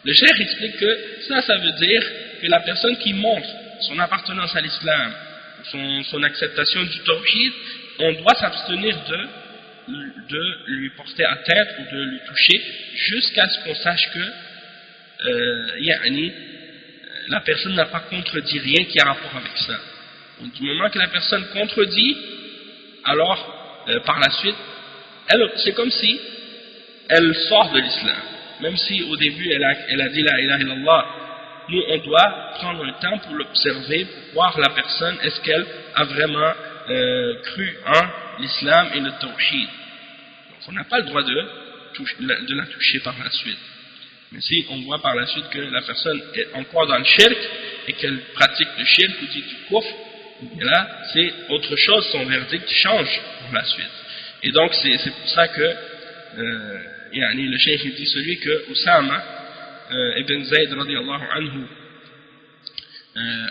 Le cheikh explique que ça veut dire que la personne qui montre son appartenance à l'islam, son acceptation du tawhid, on doit s'abstenir de lui porter atteinte ou de lui toucher jusqu'à ce qu'on sache que la personne n'a pas contredit rien qui a rapport avec ça. Donc, du moment que la personne contredit, alors par la suite, c'est comme si elle sort de l'islam. Même si au début elle a dit la ilaha illallah, nous on doit prendre un temps pour l'observer, pour voir la personne, est-ce qu'elle a vraiment cru en l'islam et le tawhid. Donc on n'a pas le droit de la toucher par la suite. Mais si on voit par la suite que la personne est encore dans le shirk et qu'elle pratique le shirk ou dit du kufr, et là c'est autre chose, son verdict change par la suite. Et donc c'est pour ça que le cheikh dit celui que Oussama ibn Zayd radiallahu anhu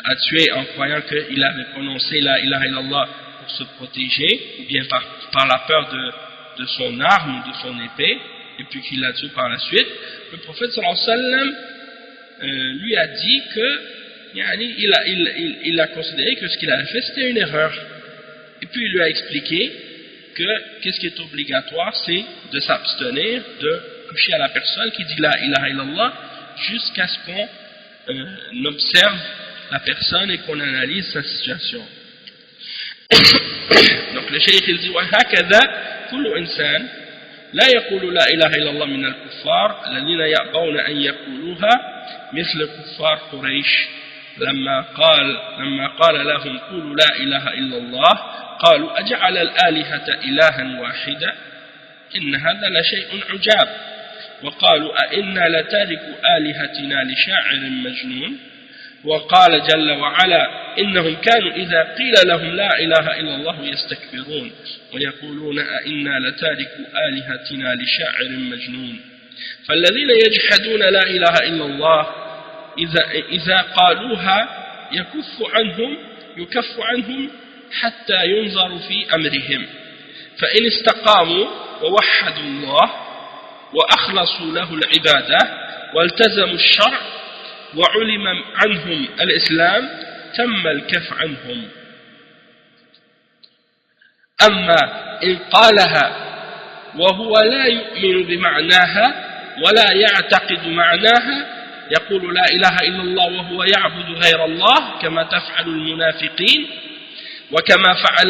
a tué en croyant qu'il avait prononcé la ilaha illallah pour se protéger, ou bien par la peur de son arme ou de son épée, et puis qu'il l'a tué par la suite, le prophète sallallahu alayhi wa sallam lui a dit que il a considéré que ce qu'il avait fait c'était une erreur, et puis il lui a expliqué que qu'est-ce qui est obligatoire, c'est de s'abstenir de toucher à la personne qui dit la ilaha illallah jusqu'à ce qu'on observe la personne et qu'on analyse sa situation. Donc le cheikh il dit وهكذا كل إنسان لا يقول لا إله إلا الله من الكفار الذين يأبون أن يقولوها مثل كفار قريش لما قال لهم قولوا لا إله إلا الله قالوا أجعل الآلهة إلها واحدا إن هذا لشيء عجاب وقالوا أئنا لتارك آلهتنا لشاعر مجنون وقال جل وعلا إنهم كانوا إذا قيل لهم لا إله إلا الله يستكبرون ويقولون أئنا لتارك آلهتنا لشاعر مجنون فالذين يجحدون لا إله إلا الله إذا قالوها يكف عنهم حتى ينظر في أمرهم فإن استقاموا ووحدوا الله وأخلصوا له العبادة والتزموا الشرع وعلم عنهم الإسلام تم الكف عنهم أما إن قالها وهو لا يؤمن بمعناها ولا يعتقد معناها يقول لا إله إلا الله وهو يعبد غير الله كما تفعل المنافقين وكما فعل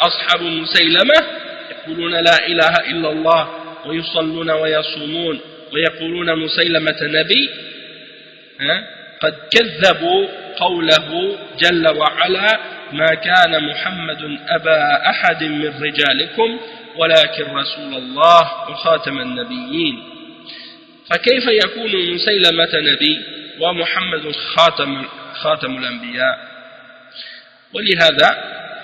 أصحاب مسيلمة يقولون لا إله إلا الله ويصلون ويصومون ويقولون مسيلمة نبي قد كذبوا قوله جل وعلا ما كان محمد أبا أحد من رجالكم ولكن رسول الله وخاتم النبيين فكيف يكون مسيلمة نبي ومحمد خاتم الأنبياء ولهذا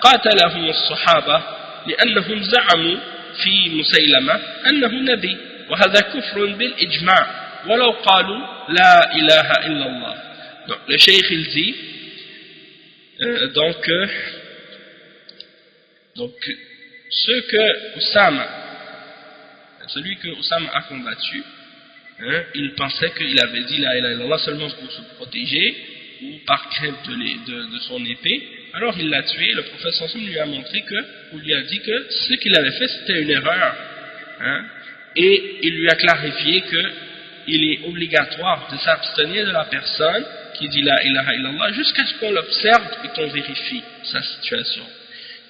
قاتلهم الصحابة لأنهم زعموا في مسيلمة أنه نبي وهذا كفر بالإجماع ولو قالوا لا إله إلا الله. Donc, le cheikh il dit celui que Oussama a combattu, il pensait qu'il avait dit la ilaha illallah seulement pour se protéger ou par crainte de son épée. Alors il l'a tué. Le prophète sallallahu lui a montré ou lui a dit que ce qu'il avait fait c'était une erreur, et il lui a clarifié qu'il est obligatoire de s'abstenir de la personne qui dit la ilaha illallah jusqu'à ce qu'on l'observe et qu'on vérifie sa situation.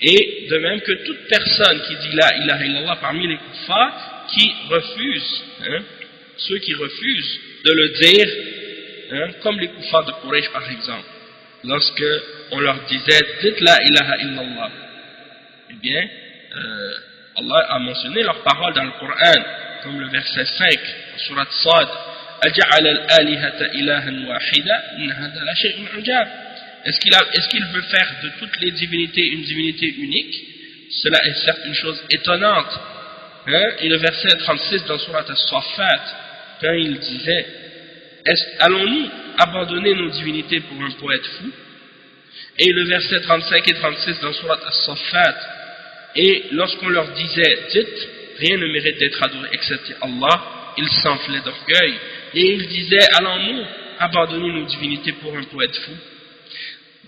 Et de même que toute personne qui dit la ilaha illallah parmi les kuffars qui refusent, ceux qui refusent de le dire, comme les kuffars de Quraysh par exemple, lorsque on leur disait dites la ilaha illallah, eh bien Allah a mentionné leurs paroles dans le Coran, comme le verset 5 surat Sad, أجعل الآلهة إلها واحدة إن هذا لشيء عجاب. Est-ce qu'il veut faire de toutes les divinités une divinité unique? Cela est certes une chose étonnante. Et le verset 36 dans surat As-Saffat, quand il disait allons-nous abandonner nos divinités pour un poète fou? Et le verset 35 et 36 dans surat As-Saffat, et lorsqu'on leur disait dites rien ne mérite d'être adoré excepté Allah, il s'enflait d'orgueil et il disait, allons-nous abandonner nos divinités pour un poète fou?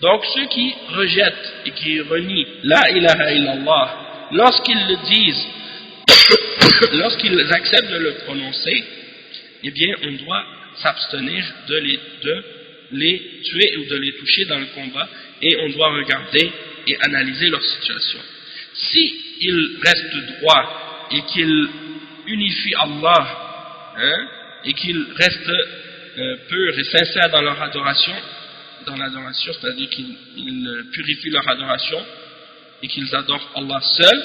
Donc ceux qui rejettent et qui renient la ilaha illallah, lorsqu'ils le disent, lorsqu'ils acceptent de le prononcer, eh bien on doit s'abstenir de les tuer ou de les toucher dans le combat, et on doit regarder et analyser leur situation. Si ils restent droits et qu'ils unifient Allah, et qu'ils restent purs et sincères dans leur adoration, c'est-à-dire qu'ils purifient leur adoration et qu'ils adorent Allah seul,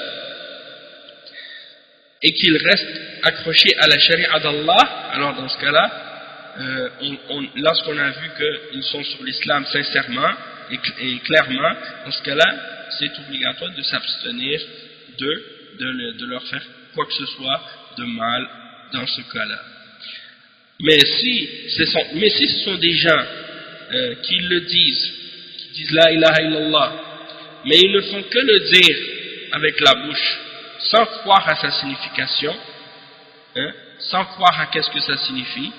et qu'ils restent accrochés à la charia d'Allah, alors dans ce cas-là, lorsqu'on a vu qu'ils sont sur l'islam sincèrement et clairement, dans ce cas-là, c'est obligatoire de s'abstenir de leur faire quoi que ce soit de mal dans ce cas-là. Mais si ce sont des gens qui le disent, qui disent la ilaha illallah, mais ils ne font que le dire avec la bouche, sans croire à sa signification, sans croire à qu'est-ce que ça signifie,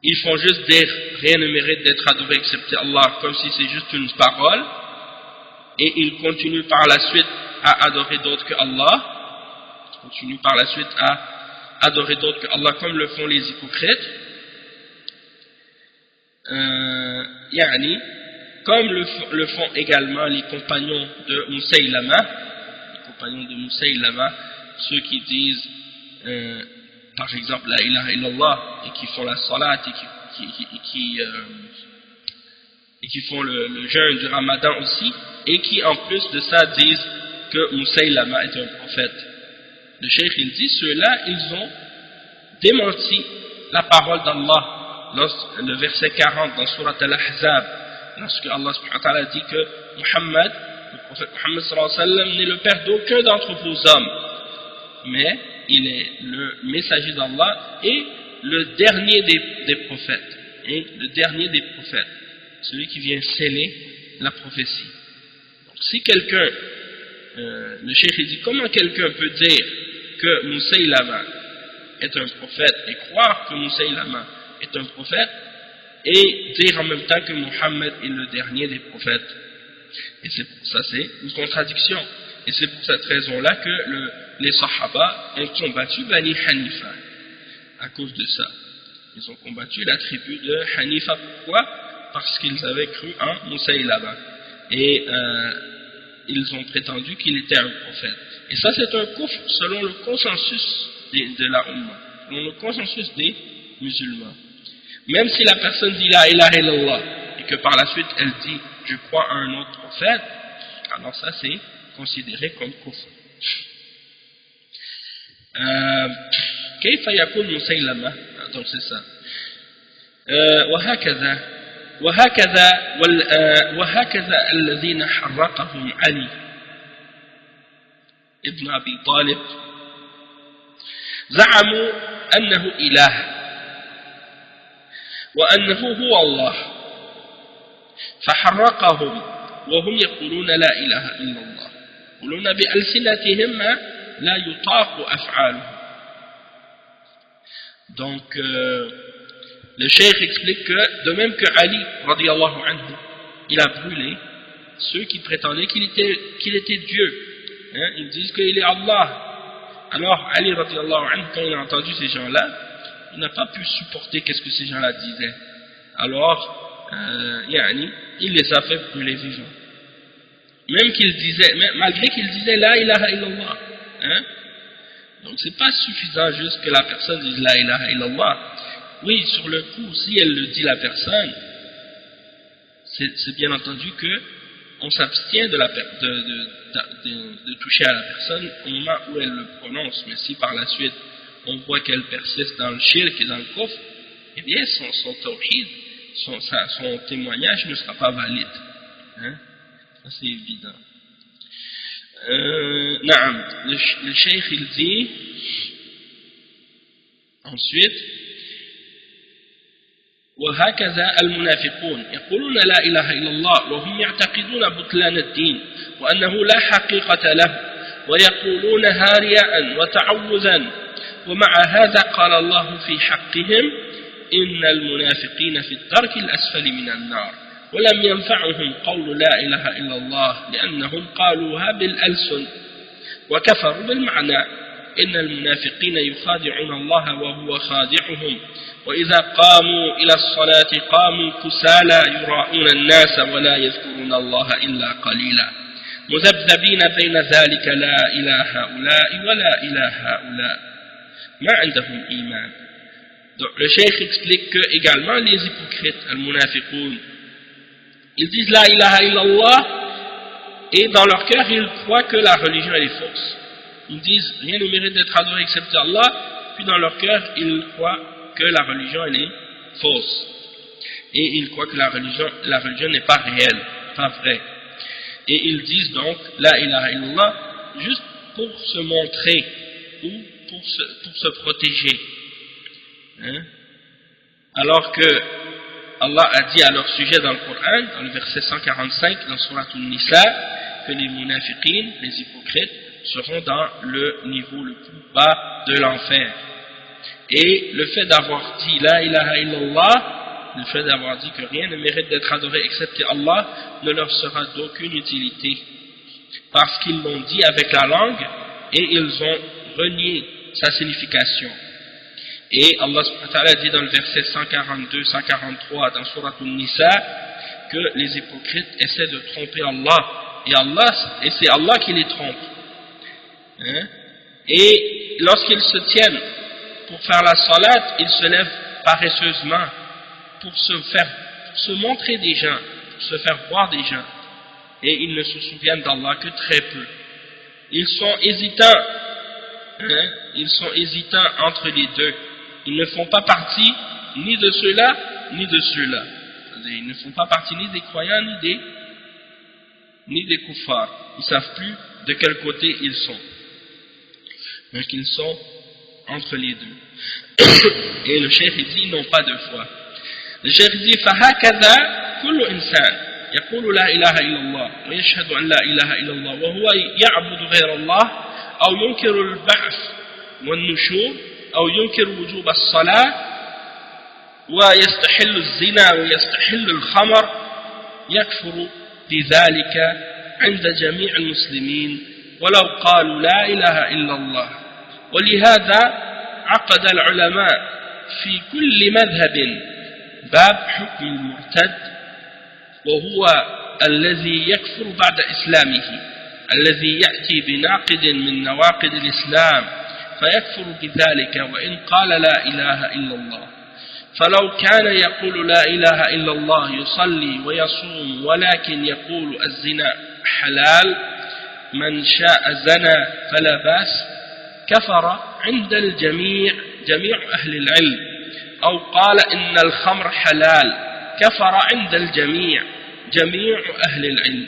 ils font juste dire rien ne mérite d'être adoré excepté Allah, comme si c'est juste une parole, et ils continuent par la suite à adorer d'autres que Allah, ils continuent par la suite à adorer d'autres que Allah, comme le font les hypocrites, comme le font également les compagnons de Musaylama, ceux qui disent par exemple la ilaha illallah et qui font la salat et qui font le jeûne du Ramadan aussi, et qui en plus de ça disent que Musaylama est un prophète. Le cheikh il dit, ceux-là ils ont démenti la parole d'Allah, le verset 40 dans Surat Al-Ahzab, lorsque Allah subhanahu wa ta'ala dit que Muhammad, le prophète Muhammad sallallahu alayhi wa sallam, n'est le père d'aucun d'entre vos hommes, mais il est le messager d'Allah et le dernier des prophètes, celui qui vient sceller la prophétie. Donc si quelqu'un, le cheikh dit, comment quelqu'un peut dire que Musaylama est un prophète et croire que Musaylama est un prophète et dire en même temps que Muhammad est le dernier des prophètes? Et c'est pour ça, c'est une contradiction. Et c'est pour cette raison-là que les Sahaba ont combattu Bani Hanifa, à cause de ça. Ils ont combattu la tribu de Hanifa. Pourquoi? Parce qu'ils avaient cru en Musaylama. Et ils ont prétendu qu'il était un prophète. Et ça, c'est un kufr selon le consensus de la Ummah, selon le consensus des musulmans. Même si la personne dit la ilaha illallah, et que par la suite elle dit je crois à un autre prophète, alors ça c'est considéré comme kufr. كيف يكون مسيلمة؟ donc c'est ça. وهكذا الذين حرقهم علي ابن أبي طالب زعموا أنه إله وأنه هو الله فحرقهم وهم يقولون لا إله إلا الله يقولون بألسنتهم ما لا يطاق أفعالهم. Donc le cheikh explique que de même que Ali radiyallahu anhu, il a brûlé ceux qui prétendaient qu'il était Dieu, ils disent qu'il est Allah. Alors Ali radiyallahu anhu, quand il a entendu ces gens-là, il n'a pas pu supporter qu'est-ce que ces gens-là disaient. Alors il les a fait brûler vivants, malgré qu'ils disaient la ilaha illallah. Donc c'est pas suffisant juste que la personne dise la ilaha illallah. Oui, sur le coup, si elle le dit la personne, c'est bien entendu que on s'abstient de toucher à la personne au moment où elle le prononce. Mais si par la suite on voit qu'elle persiste dans le shirk et dans le kufr, eh bien son tawhid, son témoignage ne sera pas valide. Ça c'est évident. Le cheikh il dit ensuite وهكذا المنافقون يقولون لا إله إلا الله وهم يعتقدون بطلان الدين وأنه لا حقيقة له ويقولونها رياء وتعوذا ومع هذا قال الله في حقهم إن المنافقين في الدرك الأسفل من النار ولم ينفعهم قول لا إله إلا الله لأنهم قالوها بالألسن وكفروا بالمعنى إن المنافقين يخادعون الله وهو خادعهم وإذا قاموا إلى الصلاة قاموا كسالى يراءون الناس ولا يذكرون الله إلا قليلا مذبذبين بين ذلك لا إلى هؤلاء ولا إلى هؤلاء ما عندهم إيمان. Donc le cheikh explique que également les hypocrites, al-munafiqoun, ils disent la ilaha illallah et dans leur cœur ils croient que la religion elle est fausse. Ils disent rien ne mérite d'être adoré excepté Allah, puis dans leur cœur ils croient que la religion elle est fausse. Et ils croient que la religion n'est pas réelle, pas vraie. Et ils disent donc la ilaha illallah juste pour se montrer ou pour se protéger. Hein? Alors que Allah a dit à leur sujet dans le Coran, dans le verset 145 dans Surat An-Nisa, que les munafiqines, les hypocrites, seront dans le niveau le plus bas de l'enfer. Et le fait d'avoir dit la ilaha illallah, le fait d'avoir dit que rien ne mérite d'être adoré excepté Allah, ne leur sera d'aucune utilité. Parce qu'ils l'ont dit avec la langue et ils ont renié sa signification. Et Allah subhanahu wa ta'ala dit dans le verset 142-143 dans Surat An-Nisa que les hypocrites essaient de tromper Allah et c'est Allah qui les trompe. Hein? Et lorsqu'ils se tiennent pour faire la salat, ils se lèvent paresseusement pour se montrer des gens, pour se faire voir des gens, et ils ne se souviennent d'Allah que très peu. Ils sont hésitants, hein? Ils sont hésitants entre les deux. Ils ne font pas partie ni de ceux-là ni de ceux-là. Ils ne font pas partie ni des croyants ni des kuffars. Ils ne savent plus de quel côté ils sont. Donc ils sont entre les deux. Et le cheikh dit ils n'ont pas de foi. Le cheikh dit فهكذا كل إنسان يقول لا إله إلا الله ويشهد أن لا إله إلا الله وهو يعبد غير الله أو ينكر البعث والنشور أو ينكر وجوب الصلاة ويستحل الزنا ويستحل الخمر يكفر بذلك عند جميع المسلمين ولو قالوا لا إله إلا الله. ولهذا عقد العلماء في كل مذهب باب حكم المرتد وهو الذي يكفر بعد إسلامه الذي يأتي بناقض من نواقض الإسلام فيكفر بذلك وإن قال لا إله إلا الله. فلو كان يقول لا إله إلا الله يصلي ويصوم ولكن يقول الزنا حلال من شاء زنى فلا بأس كفر عند الجميع جميع أهل العلم أو قال إن الخمر حلال كفر عند الجميع جميع أهل العلم.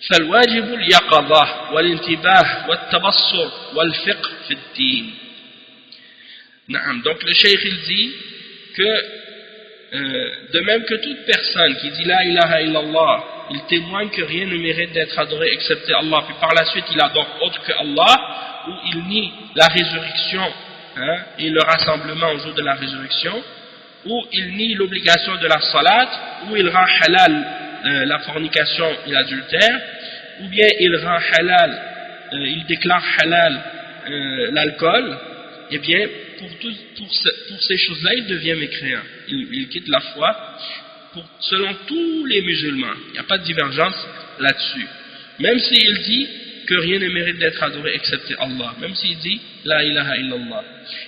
فالواجب اليقظة والانتباه والتبصر والفقه في الدين. نعم. Donc le cheikh il dit que de même que toute personne qui dit la ilaha illallah, il témoigne que rien ne mérite d'être adoré excepté Allah, puis par la suite il adore autre que Allah, ou il nie la résurrection, hein, et le rassemblement au jour de la résurrection, ou il nie l'obligation de la salat, ou il rend halal la fornication et l'adultère, ou bien il rend halal, il déclare halal l'alcool, et bien pour ces choses-là il devient mécréant, il quitte la foi selon tous les musulmans. Il n'y a pas de divergence là-dessus, même s'il dit que rien ne mérite d'être adoré excepté Allah, même s'il dit la ilaha illallah.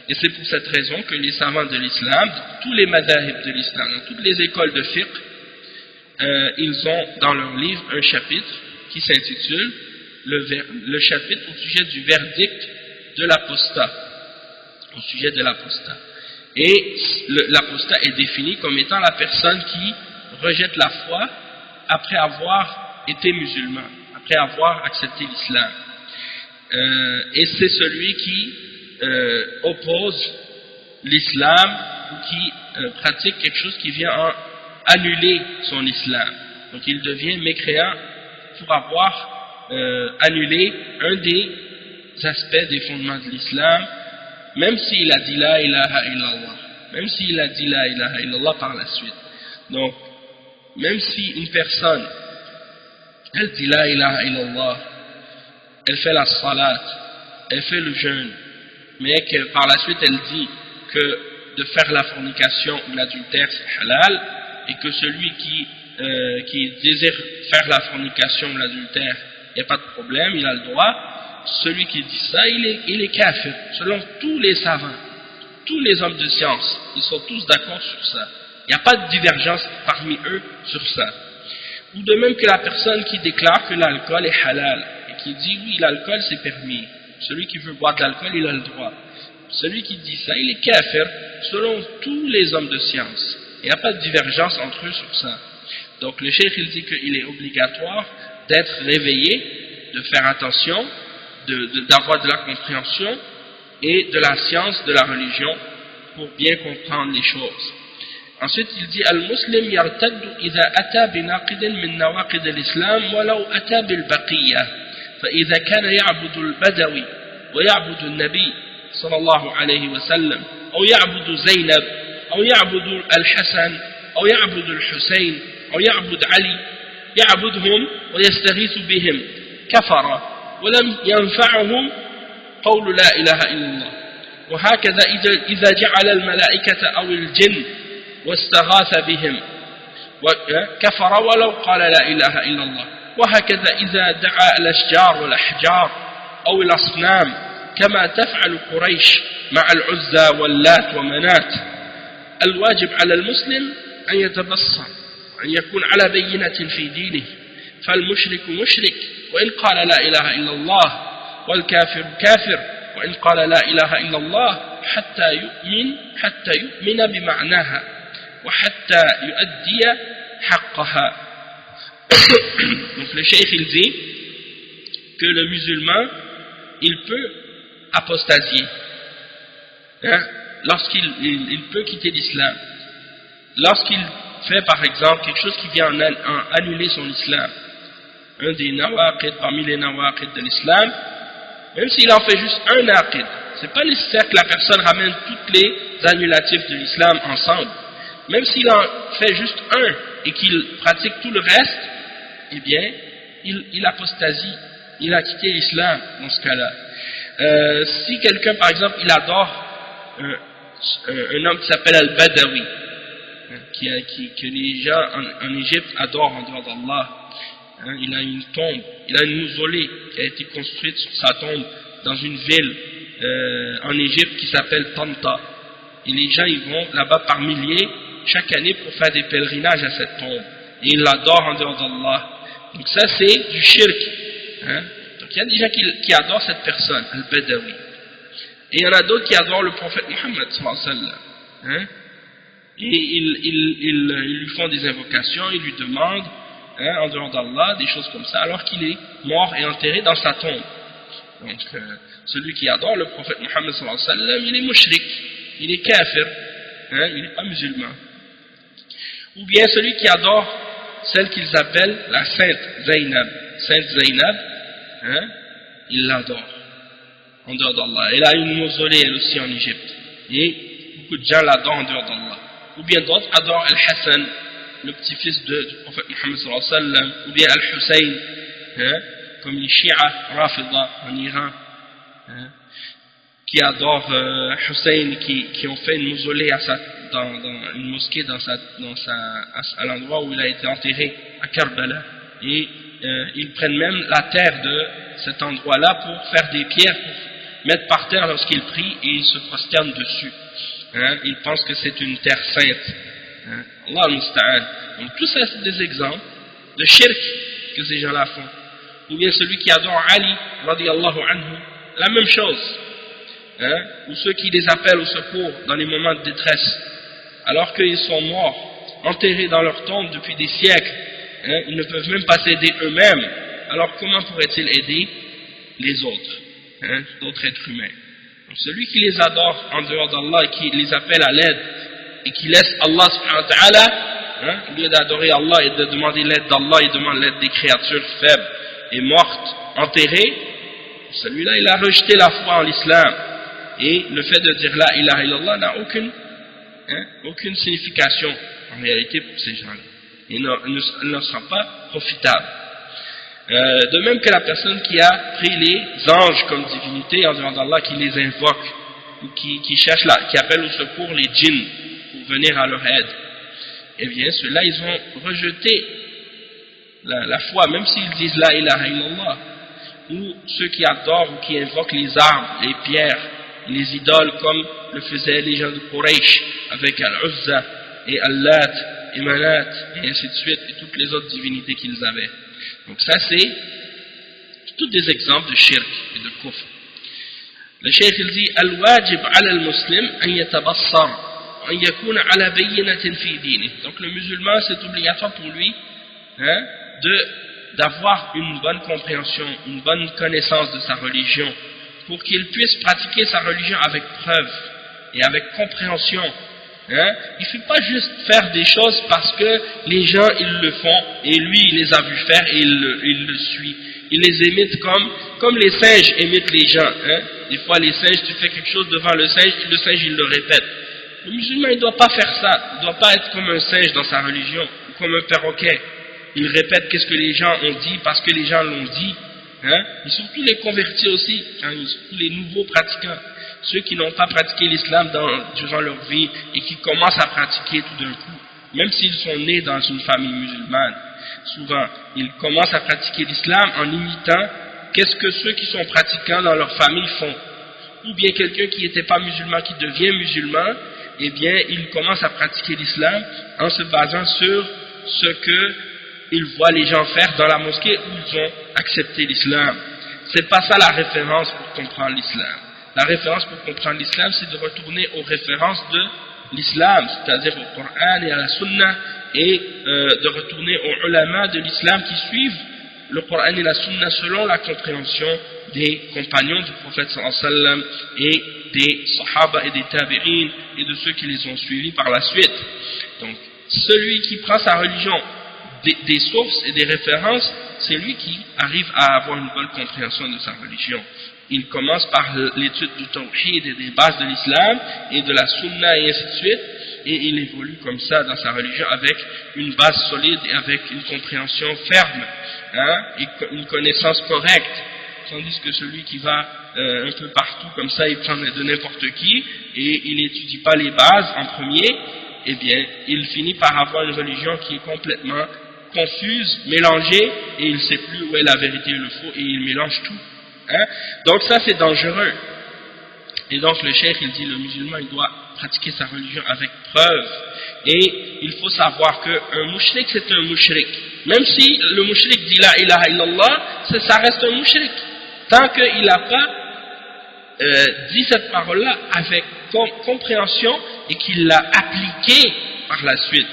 Et c'est pour cette raison que les savants de l'islam, dans tous les madhahib de l'islam, dans toutes les écoles de fiqh, ils ont dans leur livre un chapitre qui s'intitule le chapitre au sujet du verdict de l'apostat, au sujet de l'apostat. Et l'apostat est défini comme étant la personne qui rejette la foi après avoir été musulman, après avoir accepté l'islam. Et c'est celui qui oppose l'islam ou qui pratique quelque chose qui vient annuler son islam. Donc il devient mécréant pour avoir annuler un des aspects des fondements de l'islam, même s'il a dit la ilaha illallah, même s'il a dit la ilaha illallah par la suite. Donc, même si une personne, elle dit la ilaha illallah, elle fait la salat, elle fait le jeûne, mais que par la suite elle dit que de faire la fornication ou l'adultère c'est halal, et que celui qui désire faire la fornication ou l'adultère, il n'y a pas de problème, il a le droit. Celui qui dit ça, il est kafir, selon tous les savants, tous les hommes de science, ils sont tous d'accord sur ça. Il n'y a pas de divergence parmi eux sur ça. Ou de même que la personne qui déclare que l'alcool est halal, et qui dit oui, l'alcool c'est permis, celui qui veut boire de l'alcool, il a le droit. Celui qui dit ça, il est kafir, selon tous les hommes de science. Il n'y a pas de divergence entre eux sur ça. Donc le cheikh il dit qu'il est obligatoire d'être réveillé, de faire attention, d'avoir de la compréhension et de la science de la religion pour bien comprendre les choses. Ensuite il dit al-muslim yartaddu idha ata binaqidin min nawaqid al-islam walau ata bil-baqiyya fa idha kana ya'budu al-badawi wa ya'budu an-nabi sallallahu alayhi wa sallam aw ya'budu Zaynab aw ya'budu al-Hasan aw ya'budu al-Husayn aw ya'budu Ali ya'buduhum wa yastaghithu bihim kafara ولم ينفعهم قول لا إله إلا الله وهكذا إذا جعل الملائكة أو الجن واستغاث بهم كفر ولو قال لا إله إلا الله وهكذا إذا دعا الأشجار والأحجار أو الأصنام كما تفعل قريش مع العزى واللات ومنات. الواجب على المسلم أن يتبصر أن يكون على بينة في دينه، فالمشرك مشرك وإن قال لا إله إلا الله والكافر كافر وإن قال لا إله إلا الله حتى يؤمن بمعناها وحتى يؤدي حقها. Donc le cheikh il dit que le musulman il peut apostasier, lorsqu'il peut quitter l'islam, lorsqu'il fait par exemple quelque chose qui vient en annuler son islam, un des nawaqid parmi les nawaqid de l'islam, même s'il en fait juste un naqid, c'est pas nécessaire que la personne ramène toutes les annulatifs de l'islam ensemble. Même s'il en fait juste un et qu'il pratique tout le reste, eh bien il apostasie, il a quitté l'islam dans ce cas-là. Si quelqu'un par exemple il adore un homme qui s'appelle Al-Badawi, que les gens en Égypte adorent en dehors d'Allah, il a une tombe, il a une mausolée qui a été construite sur sa tombe dans une ville en Égypte qui s'appelle Tanta, et les gens ils vont là-bas par milliers chaque année pour faire des pèlerinages à cette tombe, et ils l'adorent en dehors d'Allah. Donc ça c'est du shirk, donc il y a des gens qui adorent cette personne, Al-Badawi, et il y en a d'autres qui adorent le prophète Mohammed sallallahu alayhi wa sallam, et ils lui font des invocations, ils lui demandent en dehors d'Allah des choses comme ça, alors qu'il est mort et enterré dans sa tombe. Donc celui qui adore le prophète Mohammed sallallahu alayhi wa sallam, il est mushrik, il est kafir, il n'est pas musulman. Ou bien celui qui adore celle qu'ils appellent la sainte Zaynab, il l'adore en dehors d'Allah. Elle a une mausolée elle aussi en Égypte, et beaucoup de gens l'adorent en dehors d'Allah. Ou bien d'autres adorent Al-Hassan, le petit-fils du prophète Mohammed sallallahu alayhi wa sallam, ou bien Al-Hussein, comme les Shia Rafida en Iran, qui adorent Hussein, qui ont fait une mausolée dans une mosquée à l'endroit où il a été enterré, à Karbala, et ils prennent même la terre de cet endroit-là pour faire des pierres, pour mettre par terre lorsqu'ils prient, et ils se prosternent dessus. Ils pensent que c'est une terre sainte. Allah al-Musta'an. Donc tout ça c'est des exemples de shirk que ces gens-là font. Ou bien celui qui adore Ali radiyallahu anhu, la même chose. Ou ceux qui les appellent au secours dans les moments de détresse, alors qu'ils sont morts, enterrés dans leur tombe depuis des siècles, ils ne peuvent même pas s'aider eux-mêmes, alors comment pourraient-ils aider les autres, d'autres êtres humains? Donc celui qui les adore en dehors d'Allah et qui les appelle à l'aide et qui laisse Allah subhanahu wa ta'ala, au lieu d'adorer Allah et de demander l'aide d'Allah, il demande l'aide des créatures faibles est morte, enterrée, celui-là il a rejeté la foi en l'islam. Et le fait de dire la ilaha illallah n'a aucune signification en réalité pour ces gens-là. Et ne sera pas profitable. De même que la personne qui a pris les anges comme divinité en dehors d'Allah, qui les invoque, ou qui cherche qui appelle au secours les djinns pour venir à leur aide, eh bien ceux-là ils ont rejeté la foi, même s'ils disent la ilaha illallah. Ou ceux qui adorent ou qui invoquent les arbres, les pierres, les idoles comme le faisaient les gens de Quraysh avec Al-Uzza et Al-Lat et Manat et ainsi de suite, et toutes les autres divinités qu'ils avaient. Donc ça c'est tous des exemples de shirk et de kufr. Le cheikh il dit Al-wajib ala al-muslim an yatabassar an yakuna ala bayyinatin fi dini. Donc le musulman c'est obligatoire pour lui d'avoir une bonne compréhension, une bonne connaissance de sa religion, pour qu'il puisse pratiquer sa religion avec preuve et avec compréhension. Il ne faut pas juste faire des choses parce que les gens ils le font et lui il les a vus faire et il le suit. Il les imite comme les singes imitent les gens. Des fois les singes, tu fais quelque chose devant le singe il le répète. Le musulman il ne doit pas faire ça, il ne doit pas être comme un singe dans sa religion, ou comme un perroquet. Il répète qu'est-ce que les gens ont dit parce que les gens l'ont dit. Et surtout les convertis aussi, surtout les nouveaux pratiquants, ceux qui n'ont pas pratiqué l'islam durant leur vie et qui commencent à pratiquer tout d'un coup, même s'ils sont nés dans une famille musulmane. Souvent, ils commencent à pratiquer l'islam en imitant qu'est-ce que ceux qui sont pratiquants dans leur famille font. Ou bien quelqu'un qui n'était pas musulman, qui devient musulman, eh bien, il commence à pratiquer l'islam en se basant sur ce que ils voient les gens faire dans la mosquée où ils ont accepté l'islam. C'est pas ça la référence pour comprendre l'islam. La référence pour comprendre l'islam, c'est de retourner aux références de l'islam, c'est-à-dire au Coran et à la Sunna, et de retourner aux ulama de l'islam qui suivent le Coran et la Sunna selon la compréhension des compagnons du prophète sallallahu alayhi wa sallam et des sahaba et des tabi'in et de ceux qui les ont suivis par la suite. Donc, celui qui prend sa religion des sources et des références, c'est lui qui arrive à avoir une bonne compréhension de sa religion. Il commence par l'étude du tawhid et des bases de l'islam et de la sunna et ainsi de suite, et il évolue comme ça dans sa religion avec une base solide et avec une compréhension ferme, et une connaissance correcte, tandis que celui qui va un peu partout comme ça, il prend de n'importe qui et il n'étudie pas les bases en premier, eh bien il finit par avoir une religion qui est complètement confuse, mélangée, et il ne sait plus où est la vérité et le faux, et il mélange tout. Donc ça c'est dangereux. Et donc le cheikh il dit le musulman il doit pratiquer sa religion avec preuve, et il faut savoir qu'un mushrik c'est un mushrik. Même si le mushrik dit la ilaha illallah, ça reste un mushrik. Tant qu'il n'a pas dit cette parole-là avec compréhension et qu'il l'a appliquée par la suite.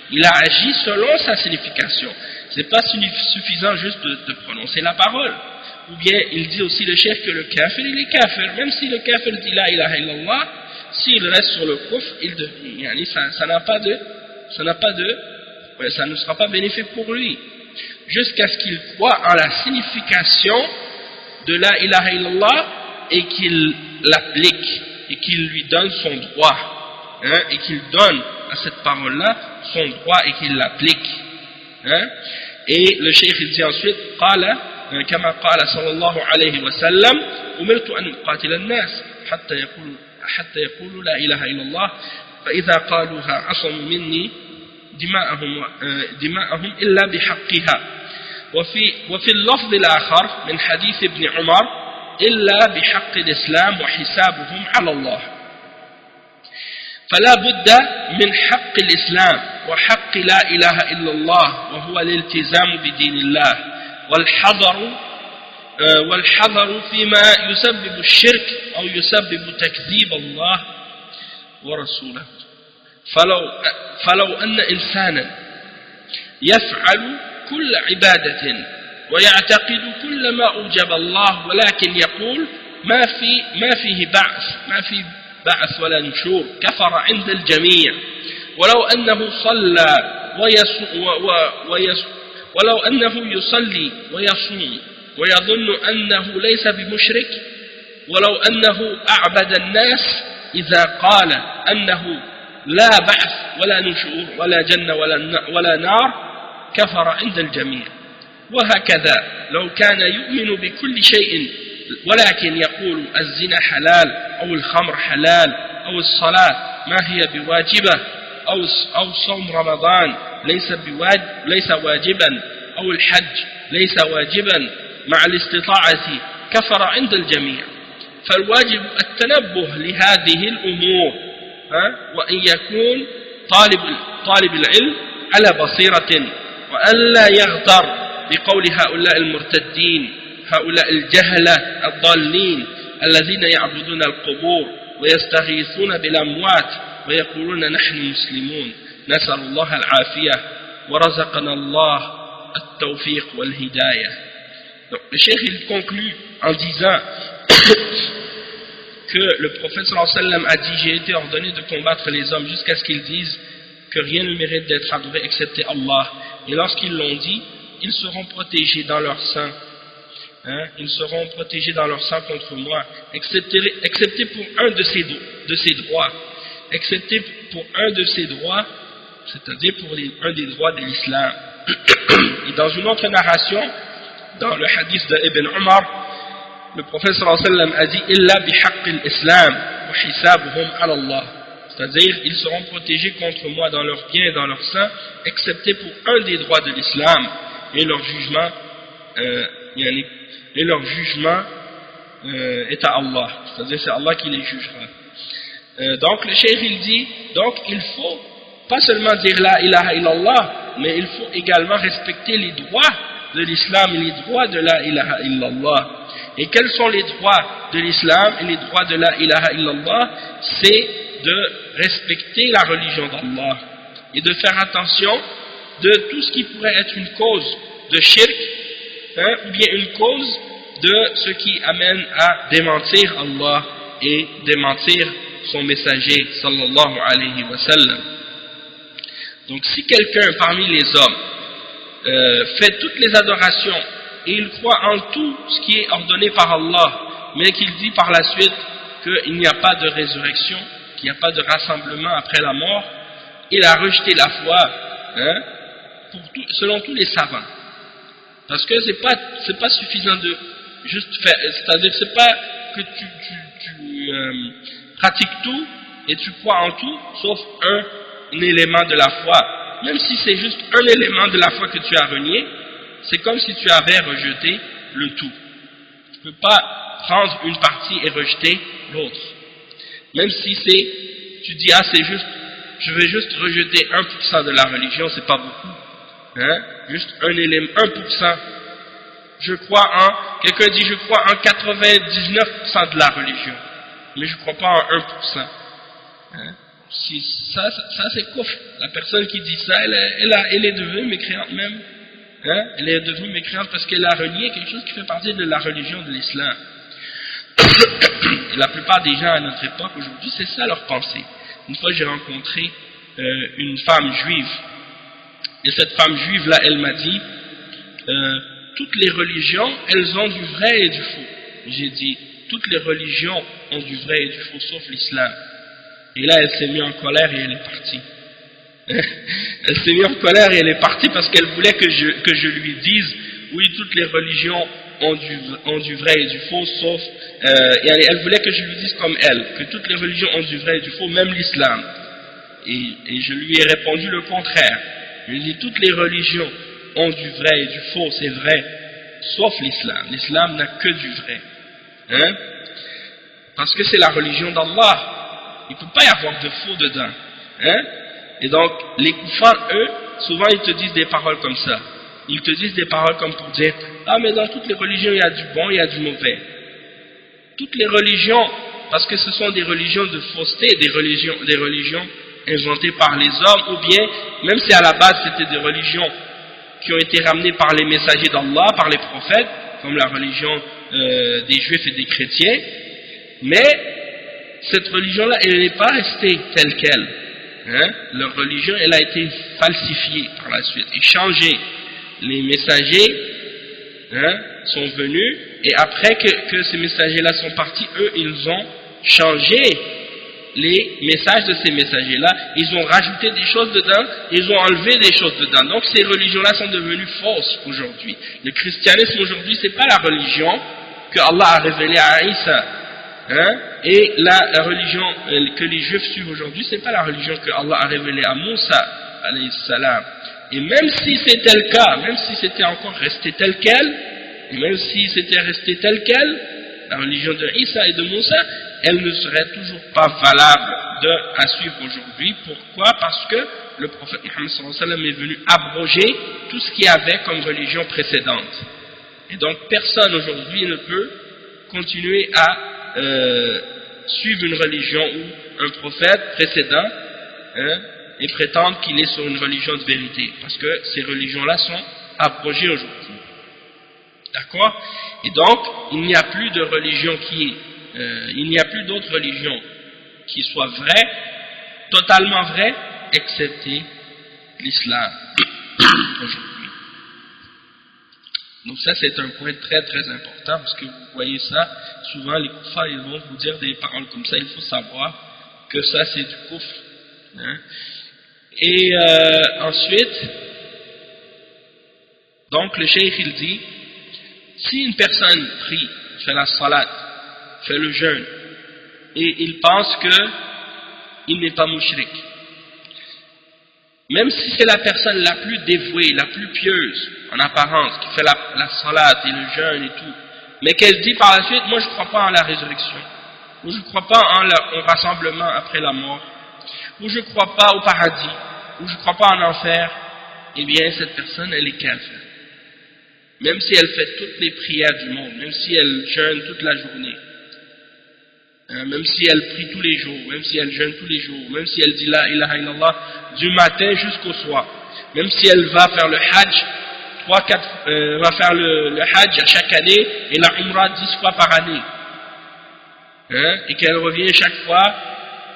Il a agi selon sa signification. Ce n'est pas suffisant juste de prononcer la parole. Ou bien il dit aussi le cheikh que le kafir il est kafir. Même si le kafir dit la ilaha illallah, s'il reste sur le kufr, ça ne sera pas bénéfique pour lui. Jusqu'à ce qu'il croit en la signification de la ilaha illallah et qu'il l'applique et qu'il lui donne son droit, et qu'il donne à cette parole-là son droit et qu'il l'applique. Et le cheikh il dit ensuite قال كما قال صلى الله عليه وسلم أمرت أن أقاتل الناس حتى يقولوا لا إله إلا الله فإذا قالوها عصموا مني دماءهم إلا بحقها وفي اللفظ الآخر من حديث ابن عمر إلا بحق الإسلام وحسابهم على الله. فلا بد من حق الإسلام وحق لا إله إلا الله وهو الالتزام بدين الله والحذر فيما يسبب الشرك أو يسبب تكذيب الله ورسوله. فلو أن إنسانا يفعل كل عبادة ويعتقد كل ما أوجب الله ولكن يقول ما فيه بعث ولا نشور كفر عند الجميع. ولو أنه صلى ولو أنه يصلي ويصوم ويظن أنه ليس بمشرك ولو أنه أعبد الناس إذا قال أنه لا بعث ولا نشور ولا جنة ولا نار كفر عند الجميع. وهكذا لو كان يؤمن بكل شيء ولكن يقول الزنا حلال أو الخمر حلال أو الصلاة ما هي بواجبة أو صوم رمضان ليس واجبا أو الحج ليس واجبا مع الاستطاعة كفر عند الجميع. فالواجب التنبه لهذه الأمور وأن يكون طالب العلم على بصيرة وألا يغتر بقول هؤلاء المرتدين هؤلاء الجهلة الضالين الذين يعبدون القبور ويستغيثون بالأموات ويقولون نحن مسلمون. نسأل الله العافية ورزقنا الله التوفيق والهداية. Donc, le cheikh il conclut en disant que le prophète sallallahu alayhi wa sallam a dit j'ai été ordonné de combattre les hommes jusqu'à ce qu'ils disent que rien ne mérite d'être adoré excepté Allah, et lorsqu'ils l'ont dit ils seront protégés dans leur sang, ils seront protégés dans leur sang contre moi, excepté pour un de ces droits, excepté pour un de ces droits, c'est-à-dire pour un des droits de l'islam. Et dans une autre narration, dans le hadith d'Ibn Umar, le prophète sallallahu alayhi wa sallam a dit illa bihaqqil islam wa hisabuhum ala Allah, c'est-à-dire ils seront protégés contre moi dans leur bien et dans leur sang, excepté pour un des droits de l'islam, et leur jugement est à Allah, c'est-à-dire c'est Allah qui les jugera. Donc le cheikh il dit donc il faut pas seulement dire la ilaha illallah, mais il faut également respecter les droits de l'islam et les droits de la ilaha illallah. Et quels sont les droits de l'islam et les droits de la ilaha illallah? C'est de respecter la religion d'Allah et de faire attention de tout ce qui pourrait être une cause de shirk, ou bien une cause de ce qui amène à démentir Allah et démentir son messager sallallahu alayhi wa sallam. Donc si quelqu'un parmi les hommes fait toutes les adorations et il croit en tout ce qui est ordonné par Allah, mais qu'il dit par la suite qu'il n'y a pas de résurrection, qu'il n'y a pas de rassemblement après la mort, il a rejeté la foi, selon tous les savants. Parce que c'est pas suffisant de juste faire, c'est-à-dire c'est pas que tu pratiques tout et tu crois en tout, sauf un élément de la foi. Même si c'est juste un élément de la foi que tu as renié, c'est comme si tu avais rejeté le tout. Tu ne peux pas prendre une partie et rejeter l'autre. Même si tu dis c'est juste, je vais juste rejeter 1% de la religion, c'est pas beaucoup, juste un élément, 1%. Je crois quelqu'un dit je crois en 99% de la religion, mais je ne crois pas en 1%. Si ça c'est kufr. La personne qui dit ça, elle est devenue mécréante même. Elle est devenue mécréante parce qu'elle a renié quelque chose qui fait partie de la religion de l'islam. Et la plupart des gens à notre époque aujourd'hui, c'est ça leur pensée. Une fois j'ai rencontré une femme juive, et cette femme juive là, elle m'a dit toutes les religions, elles ont du vrai et du faux. J'ai dit toutes les religions ont du vrai et du faux sauf l'islam. Et là elle s'est mise en colère et elle est partie. Elle s'est mise en colère et elle est partie parce qu'elle voulait que je lui dise oui, toutes les religions ont du vrai et du faux, sauf et elle voulait que je lui dise comme elle, que toutes les religions ont du vrai et du faux, même l'islam. Et je lui ai répondu le contraire. Je lui ai dit toutes les religions ont du vrai et du faux, c'est vrai, sauf l'islam. L'islam n'a que du vrai, parce que c'est la religion d'Allah. Il ne peut pas y avoir de faux dedans, Et donc les kuffars, eux, souvent ils te disent des paroles comme ça. Ils te disent des paroles comme pour dire ah mais dans toutes les religions il y a du bon, il y a du mauvais. Toutes les religions, parce que ce sont des religions de fausseté, des religions inventées par les hommes, ou bien même si à la base c'était des religions qui ont été ramenées par les messagers d'Allah, par les prophètes, comme la religion des juifs et des chrétiens, mais cette religion-là, elle n'est pas restée telle qu'elle. Leur religion, elle a été falsifiée par la suite et changée. les messagers sont venus, et après que ces messagers-là sont partis, eux, ils ont changé les messages de ces messagers-là, ils ont rajouté des choses dedans, ils ont enlevé des choses dedans. Donc ces religions-là sont devenues fausses aujourd'hui. Le christianisme aujourd'hui, c'est pas la religion que Allah a révélée à Isa, et la religion que les juifs suivent aujourd'hui, c'est pas la religion que Allah a révélée à Moussa, alayhi salam. Et même si c'était le cas, même si c'était encore resté tel quel, et même si c'était resté tel quel, la religion de Isa et de Moussa, elle ne serait toujours pas valable à suivre aujourd'hui. Pourquoi? Parce que le prophète Mohammed sallallahu alayhi wa sallam est venu abroger tout ce qu'il y avait comme religion précédente. Et donc personne aujourd'hui ne peut continuer à suivre une religion ou un prophète précédent et prétendre qu'il est sur une religion de vérité, parce que ces religions-là sont abrogées aujourd'hui. D'accord? Et donc, il n'y a plus de religion il n'y a plus d'autre religion qui soit vraie, totalement vraie, excepté l'islam aujourd'hui. Donc ça, c'est un point très très important, parce que vous voyez ça, souvent les kuffars, ils vont vous dire des paroles comme ça, il faut savoir que ça c'est du kufr. Et ensuite, donc le cheikh il dit, si une personne prie, fait la salat, fait le jeûne, et il pense qu'il n'est pas mushrik, même si c'est la personne la plus dévouée, la plus pieuse en apparence, qui fait la salat et le jeûne et tout, mais qu'elle dit par la suite, moi je ne crois pas en la résurrection, ou je ne crois pas au rassemblement après la mort, ou je ne crois pas au paradis, ou je ne crois pas en enfer, eh bien cette personne elle est kafir. Même si elle fait toutes les prières du monde, même si elle jeûne toute la journée, même si elle prie tous les jours, même si elle jeûne tous les jours, même si elle dit la ilaha illallah du matin jusqu'au soir, même si elle va faire le hajj, va faire le hajj à chaque année et la umrah 10 fois par année, et qu'elle revient chaque fois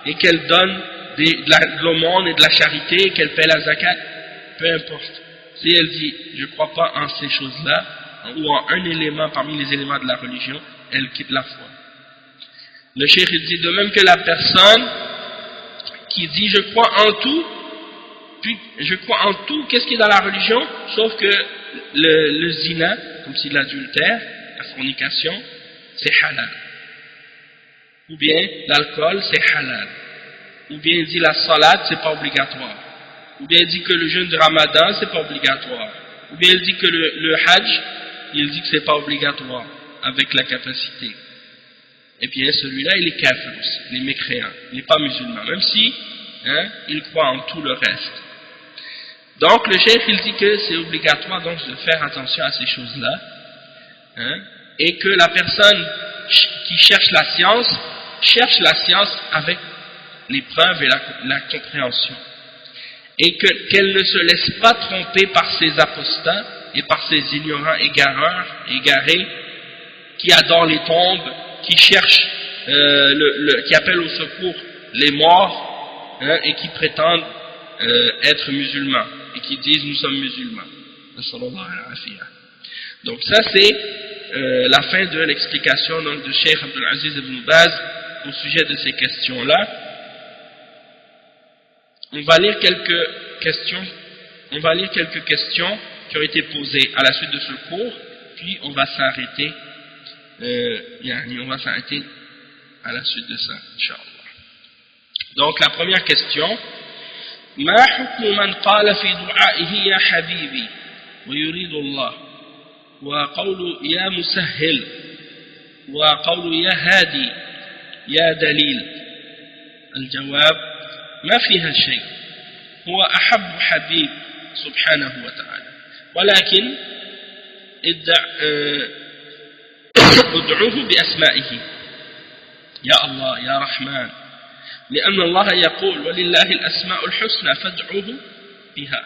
et qu'elle donne de l'aumône et de la charité et qu'elle paie la zakat, peu importe. Si elle dit je ne crois pas en ces choses-là ou en un élément parmi les éléments de la religion, elle quitte la foi. Le cheikh dit de même que la personne qui dit je crois en tout, puis je crois en tout, qu'est-ce qui est dans la religion, sauf que le zina, comme si l'adultère, la fornication, c'est halal. Ou bien l'alcool, c'est halal. Ou bien il dit la salat, c'est pas obligatoire. Ou bien il dit que le jeûne de Ramadan, c'est pas obligatoire. Ou bien il dit que le hajj, il dit que c'est pas obligatoire, avec la capacité. Et bien celui-là, il est kafir aussi, il est mécréant, il n'est pas musulman, même si il croit en tout le reste. Donc le cheikh, il dit que c'est obligatoire donc de faire attention à ces choses-là, et que la personne qui cherche la science avec les preuves et la compréhension. Et qu'elle ne se laisse pas tromper par ces apostats et par ces ignorants égarés qui adorent les tombes, qui cherchent, qui appellent au secours les morts, et qui prétendent être musulmans et qui disent nous sommes musulmans. Donc ça c'est la fin de l'explication de Cheikh Abdul Aziz ibn Baz au sujet de ces questions-là. On va lire quelques questions qui ont été posées à la suite de ce cours, puis on va s'arrêter à la suite de ça, Inch'Allah. Donc la première question, ما حكم من قال في دعائه يا حبيبي ويريد الله وقول يا مسهل وقول يا هادي يا دليل؟ الجواب ما فيها شيء، هو أحب حبيب سبحانه وتعالى، ولكن ادعوه بأسمائه يا الله يا رحمن، لأن الله يقول ولله الأسماء الحسنى فادعوه بها،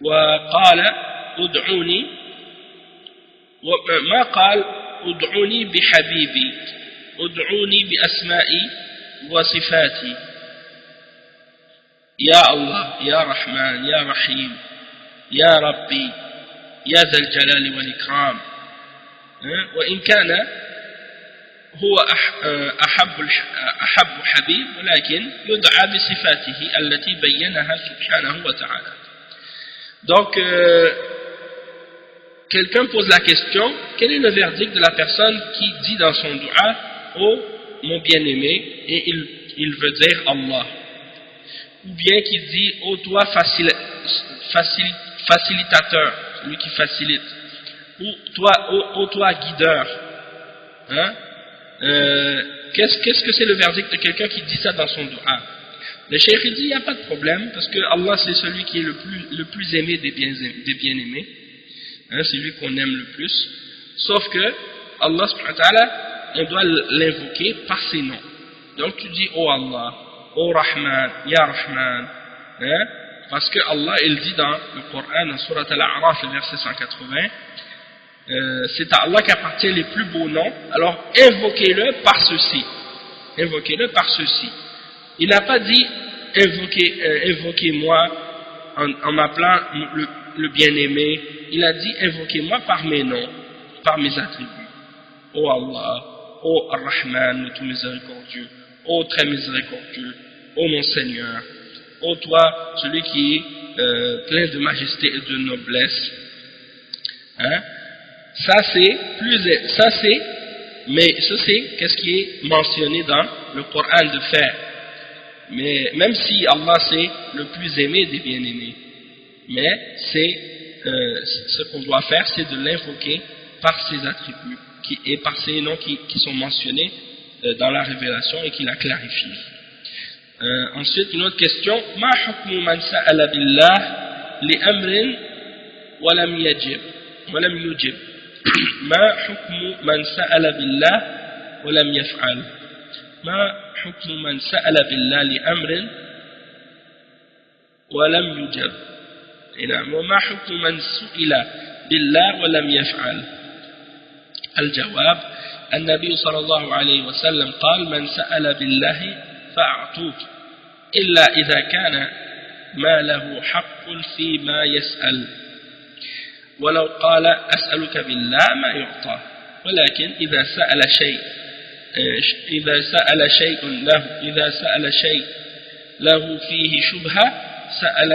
وقال ادعوني، ما قال ادعوني بحبيبي، ادعوني بأسمائي وصفاتي يا الله يا رحمن يا رحيم يا ربي يا ذا الجلال والإكرام وإن كان هو أحب حبيب ولكن يدعى بصفاته التي بينها سبحانه وتعالى. Donc quelqu'un pose la question, quel est le verdict de la personne qui dit dans son dua oh mon bien-aimé et il veut dire Allah, ou bien qui dit oh toi facilitateur, celui qui facilite, ou toi oh toi guideur, hein? Qu'est-ce que c'est le verdict de quelqu'un qui dit ça dans son dua? Le cheikh dit il n'y a pas de problème parce que Allah c'est celui qui est le plus aimé des bien-aimés, hein, c'est lui qu'on aime le plus, sauf que Allah subhanahu wa ta'ala on doit l'invoquer par ses noms. Donc tu dis oh Allah, oh Rahman, Ya Rahman, hein, parce que Allah il dit dans le Coran dans Surat Al-A'raf le verset 180 c'est à Allah qu'appartient les plus beaux noms, alors invoquez-le par ceci. Invoquez-le par ceci. Il n'a pas dit invoquez-moi en m'appelant le bien-aimé. Il a dit invoquez-moi par mes noms, par mes attributs. Oh Allah, oh Ar-Rahman, le tout miséricordieux, oh très miséricordieux, oh mon Seigneur, oh toi, celui qui est plein de majesté et de noblesse. Hein? Mais ça c'est qu'est-ce qui est mentionné dans le Coran de faire. Mais même si Allah c'est le plus aimé des bien-aimés, mais c'est ce qu'on doit faire, c'est de l'invoquer par ses attributs et par ses noms qui sont mentionnés dans la révélation et qui la clarifient. Ensuite une autre question, ma hukmu man sa'ala billah li amrin wa lam yujib. ما حكم من سأل بالله ولم يفعل ما حكم من سأل بالله لأمر ولم يجب وما حكم من سئل بالله ولم يفعل الجواب النبي صلى الله عليه وسلم قال من سأل بالله فأعطوه إلا إذا كان ما له حق فيما يسأل ولو قال أسألك بالله ما يعطى ولكن إذا سأل شيء له فيه شبهة سأل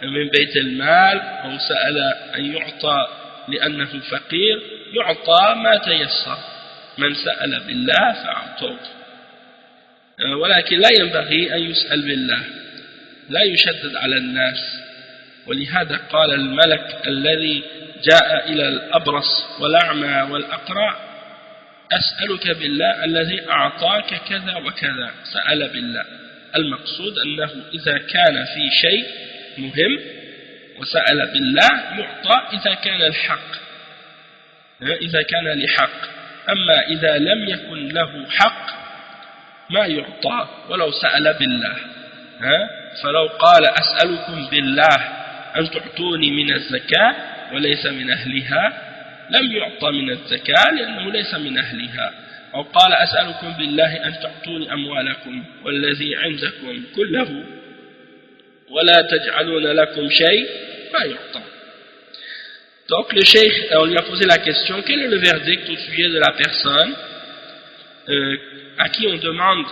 من بيت المال أو سأل أن يعطى لأنه فقير يعطى ما تيسر من سأل بالله فأعطوه ولكن لا ينبغي أن يسأل بالله لا يشدد على الناس ولهذا قال الملك الذي جاء إلى الأبرص والأعمى والأقرع أسألك بالله الذي أعطاك كذا وكذا سأل بالله المقصود أنه إذا كان في شيء مهم وسأل بالله يعطى إذا كان الحق إذا كان لحق أما إذا لم يكن له حق ما يعطى ولو سأل بالله فلو قال أسألكم بالله أن تعطوني من الزكاة وليس من أهلها لم يعطى من الزكاة لأنه ليس من أهلها أو قال أسألكم بالله أن تعطوني أموالكم والذي عندكم كله ولا تجعلون لكم شيء ما يعطى. Donc le cheikh, on lui a posé la question, quel est le verdict au sujet de la personne à qui on demande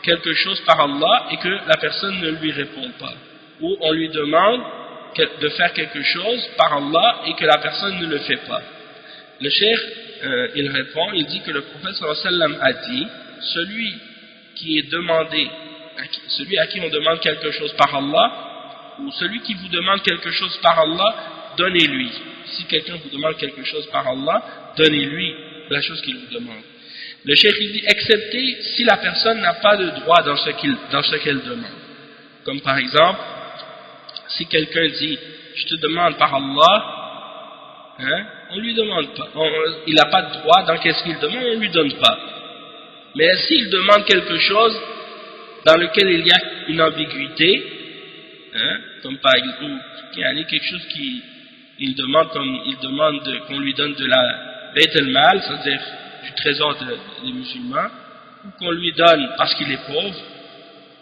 quelque chose par Allah et que la personne ne lui répond pas, ou on lui demande de faire quelque chose par Allah et que la personne ne le fait pas. Le cheikh il répond, il dit que le prophète sallallahu alayhi wa sallam a dit celui qui est demandé, celui à qui on demande quelque chose par Allah, ou celui qui vous demande quelque chose par Allah, donnez-lui. Si quelqu'un vous demande quelque chose par Allah, donnez-lui la chose qu'il vous demande. Le cheikh il dit excepté si la personne n'a pas de droit dans ce qu'elle demande. Comme par exemple, si quelqu'un dit je te demande par Allah, on lui demande pas, il n'a pas de droit dans qu'est-ce qu'il demande, on lui donne pas. Mais s'il demande quelque chose dans lequel il y a une ambiguïté, comme par exemple il y a quelque chose il demande qu'on lui donne de la Bayt al-Mal, c'est-à-dire du trésor des musulmans, ou qu'on lui donne parce qu'il est pauvre,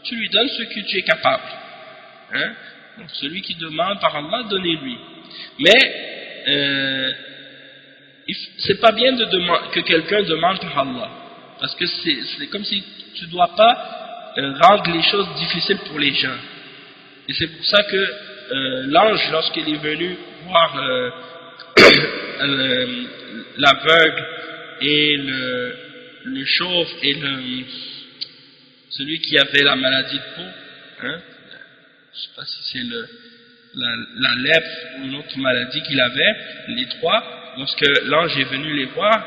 tu lui donnes ce que tu es capable. Donc celui qui demande par Allah, donnez-lui. Mais c'est pas bien que quelqu'un demande par Allah, parce que c'est comme si tu ne dois pas rendre les choses difficiles pour les gens. Et c'est pour ça que l'ange, lorsqu'il est venu voir l'aveugle et le chauve et celui qui avait la maladie de peau, hein, je ne sais pas si c'est la lèpre ou une autre maladie qu'il avait, les trois, lorsque l'ange est venu les voir,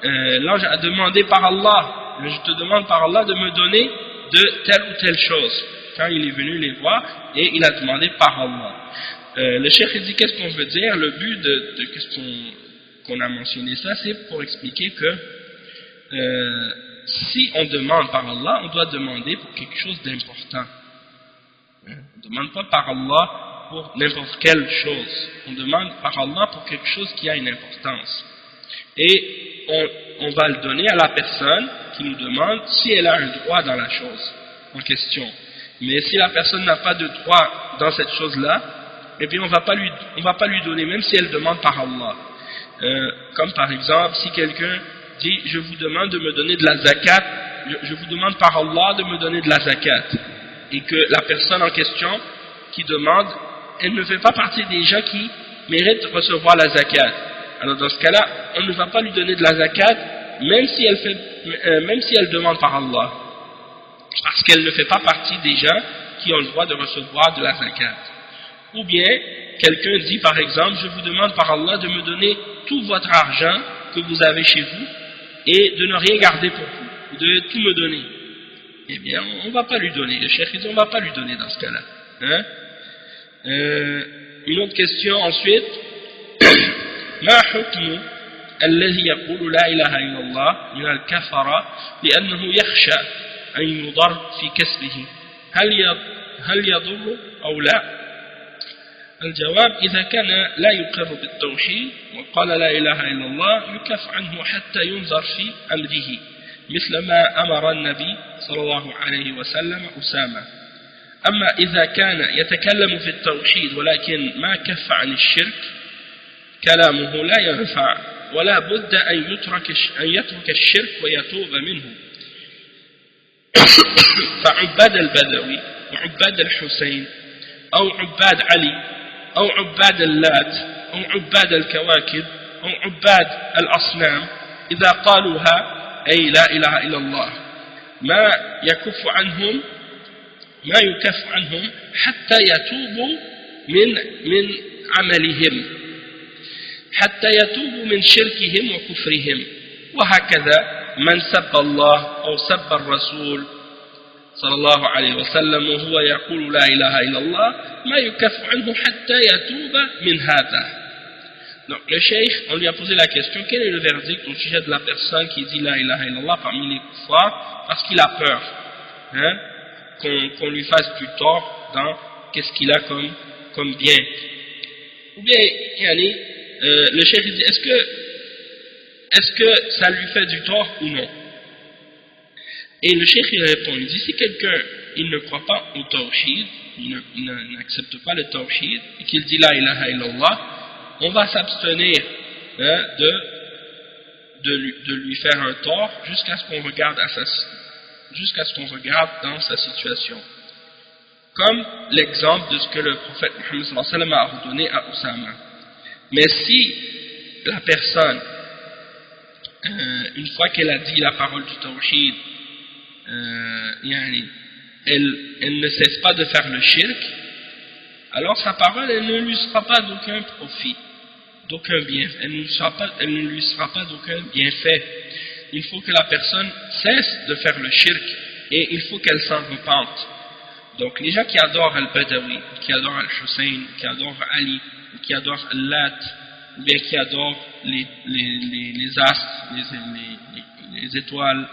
l'ange a demandé par Allah, je te demande par Allah de me donner de telle ou telle chose. Quand il est venu les voir, et il a demandé par Allah. Le cheikh dit qu'est-ce qu'on veut dire. Le but de qu'on a mentionné ça, c'est pour expliquer que si on demande par Allah, on doit demander pour quelque chose d'important. On ne demande pas par Allah pour n'importe quelle chose. On demande par Allah pour quelque chose qui a une importance. Et on va le donner à la personne qui nous demande si elle a un droit dans la chose en question. Mais si la personne n'a pas de droit dans cette chose-là, eh bien on va pas lui donner, même si elle demande par Allah. Comme par exemple, si quelqu'un dit « Je vous demande de me donner de la zakat, je vous demande par Allah de me donner de la zakat », et que la personne en question qui demande, elle ne fait pas partie des gens qui méritent de recevoir la zakat. Alors dans ce cas-là, on ne va pas lui donner de la zakat, même si elle demande par Allah, parce qu'elle ne fait pas partie des gens qui ont le droit de recevoir de la zakat. Ou bien, quelqu'un dit par exemple, je vous demande par Allah de me donner tout votre argent que vous avez chez vous et de ne rien garder pour vous, de tout me donner. Eh bien, on ne va pas lui donner. Le cheikh dit, on ne va pas lui donner dans ce cas-là. Hein? Une autre question ensuite. ما حكم الذي يقول لا إله إلا الله من الكفرة لأنه يخشى أن يضر في كسبه هل يضر أو لا؟ الجواب إذا كان لا يقر بالتوحيد وقال لا إله إلا الله يكف عنه حتى ينظر في أمره مثل ما أمر النبي صلى الله عليه وسلم أسامة. أما إذا كان يتكلم في التوحيد ولكن ما كف عن الشرك كلامه لا ينفع ولا بد أن يترك الشرك ويتوب منه. فعباد البدوي وعباد الحسين أو عباد علي أو عباد اللات أو عباد الكواكب أو عباد الأصنام إذا قالوها أي لا إله إلا الله ما يكف عنهم حتى يتوبوا من عملهم حتى يتوبوا من شركهم وكفرهم. وهكذا من سب الله أو سب الرسول صلى الله عليه وسلم وهو يقول لا إله إلا الله ما يكف عنه حتى يتوب من هذا. Donc le cheikh, on lui a posé la question, quel est le verdict au sujet de la personne qui dit la ilaha illallah parmi les kuffars parce qu'il a peur, hein, qu'on lui fasse du tort dans qu'est-ce qu'il a comme bien. Ou bien, yani, le cheikh dit, est-ce que ça lui fait du tort ou non? Et le cheikh il répond, il dit, si quelqu'un il ne croit pas au tawhid, il n'accepte pas le tawhid, et qu'il dit la ilaha illallah, on va s'abstenir de lui faire un tort jusqu'à ce qu'on regarde dans sa situation. Comme l'exemple de ce que le prophète Muhammad sallallahu alayhi wa sallam a ordonné à Oussama. Mais si la personne, une fois qu'elle a dit la parole du tawhid, elle ne cesse pas de faire le shirk, alors sa parole elle ne lui sera pas d'aucun profit, d'aucun bien, elle ne lui sera pas d'aucun bienfait. Il faut que la personne cesse de faire le shirk et il faut qu'elle s'en repente. Donc les gens qui adorent Al-Badawi, qui adorent Al-Hussein, qui adorent Ali, qui adorent Al-Lat, ou bien qui adorent les astres, les étoiles,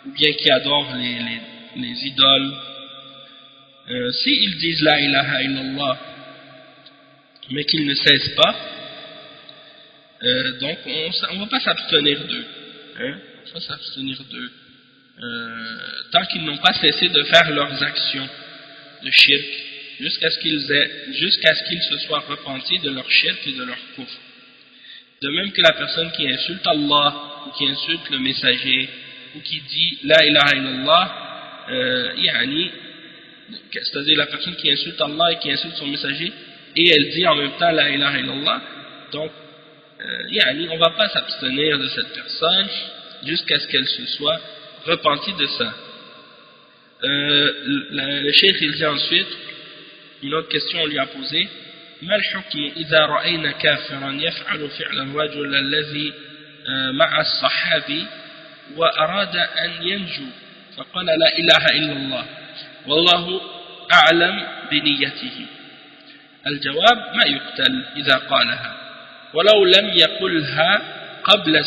ou bien qui adorent les idoles, s'ils disent la ilaha illallah mais qu'ils ne cessent pas, donc on ne va pas s'abstenir d'eux, hein? On va s'abstenir d'eux tant qu'ils n'ont pas cessé de faire leurs actions de shirk jusqu'à ce qu'ils se soient repentis de leur shirk et de leur kufr. De même que la personne qui insulte Allah, ou qui insulte le messager, ou qui dit La ilaha illallah, c'est-à-dire la personne qui insulte Allah et qui insulte son messager, et elle dit en même temps La ilaha illallah, donc on ne va pas s'abstenir de cette personne jusqu'à ce qu'elle se soit repentie de ça. Le cheikh il dit ensuite, une autre question on lui a posé, ما الحكم إذا رأينا كافرا يفعل فعل الرجل الذي مع الصحابي وأراد أن ينجو فقال لا إله إلا الله والله أعلم بنيته. الجواب ما يقتل إذا قالها ولو لم يقلها قبل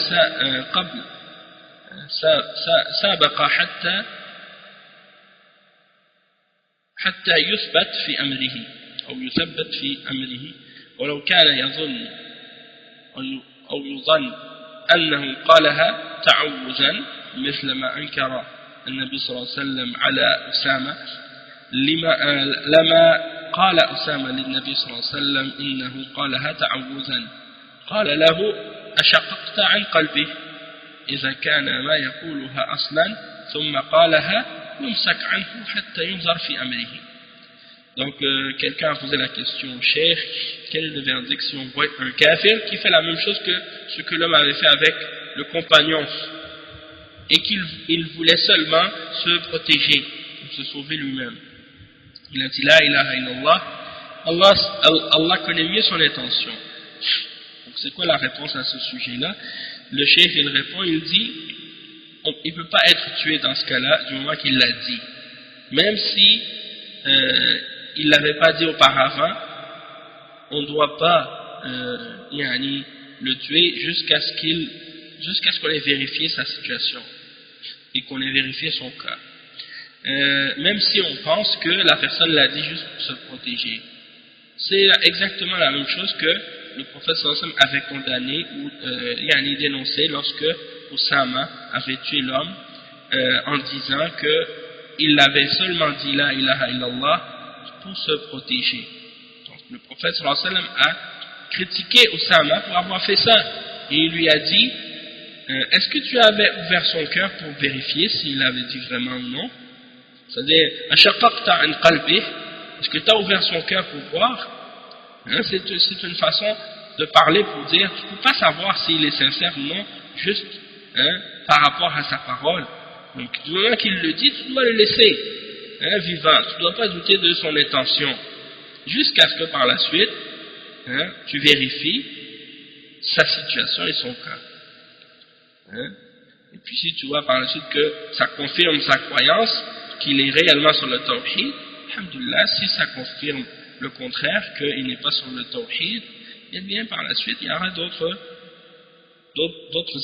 سابق حتى يثبت في أمره أو يثبت في أمره ولو كان يظن أو يظن أنه قالها تعوذا مثل ما أنكر النبي صلى الله عليه وسلم على أسامة لما قال أسامة للنبي صلى الله عليه وسلم إنه قالها تعوذا قال له أشققت عن قلبه إذا كان ما يقولها أصلا ثم قالها يمسك عنه حتى ينظر في أمره. Donc quelqu'un a posé la question au cheikh, quel est le verdict si on voit un kafir qui fait la même chose que ce que l'homme avait fait avec le compagnon et qu'il voulait seulement se protéger, pour se sauver lui-même. Il a dit la ilaha illallah, Allah connaît mieux son intention. Donc c'est quoi la réponse à ce sujet-là? Le cheikh il répond, il dit il ne peut pas être tué dans ce cas-là du moment qu'il l'a dit, même si il ne l'avait pas dit auparavant, on ne doit pas le tuer jusqu'à ce qu'on ait vérifié sa situation et qu'on ait vérifié son cas, même si on pense que la personne l'a dit juste pour se protéger. C'est exactement la même chose que le prophète sallallahu alayhi wa sallam avait condamné ou dénoncé lorsque Oussama avait tué l'homme en disant qu'il avait seulement dit la ilaha illallah pour se protéger. Donc le prophète sallallahu alayhi wa sallam a critiqué Oussama pour avoir fait ça et il lui a dit est-ce que tu avais ouvert son cœur pour vérifier s'il avait dit vraiment ou non? C'est-à-dire est-ce que tu as ouvert son cœur pour voir? C'est une façon de parler pour dire tu ne peux pas savoir s'il est sincère ou non juste par rapport à sa parole. Donc du moment qu'il le dit, tu dois le laisser vivant, tu ne dois pas douter de son intention jusqu'à ce que par la suite tu vérifies sa situation et son cas. Et puis si tu vois par la suite que ça confirme sa croyance qu'il est réellement sur le tawhid, alhamdoulilah, si ça confirme le contraire, qu'il n'est pas sur le tawhid, et bien par la suite il y aura d'autres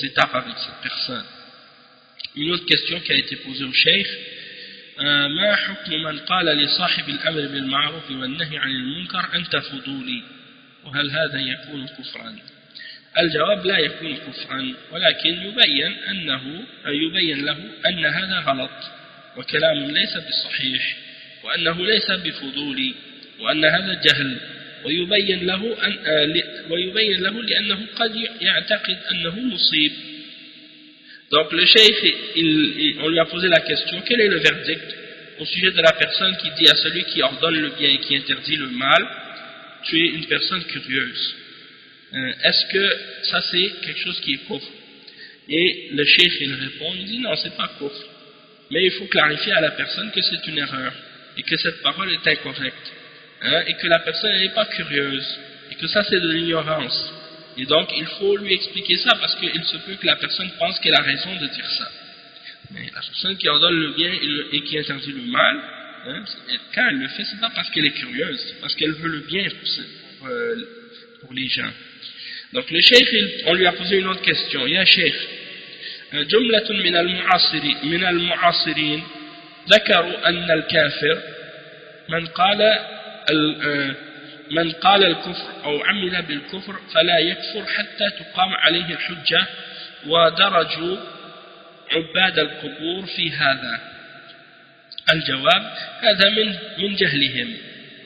étapes avec cette personne. Une autre question qui a été posée au cheikh, ما حكم من قال لصاحب الأمر بالمعروف والنهي عن المنكر أنت فضولي وهل هذا يكون كفرا؟ الجواب لا يكون كفرا ولكن يبين له أن هذا غلط وكلام ليس بالصحيح وأنه ليس بفضولي وأن هذا جهل ويبين له لأنه قد يعتقد أنه مصيب. Donc le cheikh, on lui a posé la question, quel est le verdict au sujet de la personne qui dit à celui qui ordonne le bien et qui interdit le mal, tu es une personne curieuse. Est-ce que ça c'est quelque chose qui est kufr? Et le cheikh il répond, il dit non, c'est pas kufr, mais il faut clarifier à la personne que c'est une erreur et que cette parole est incorrecte, et que la personne n'est pas curieuse et que ça c'est de l'ignorance. Et donc il faut lui expliquer ça parce qu'il se peut que la personne pense qu'elle a raison de dire ça. Mais la personne qui ordonne le bien et qui interdit le mal, quand elle le fait, c'est pas parce qu'elle est curieuse, c'est parce qu'elle veut le bien pour les gens. Donc le cheikh, on lui a posé une autre question. Ya cheikh, جملة من المعاصرين ذكروا أن الكافر من قال الكفر أو عمل بالكفر فلا يكفر حتى تقام عليه الحجة ودرجوا عباد القبور في هذا. الجواب هذا من جهلهم.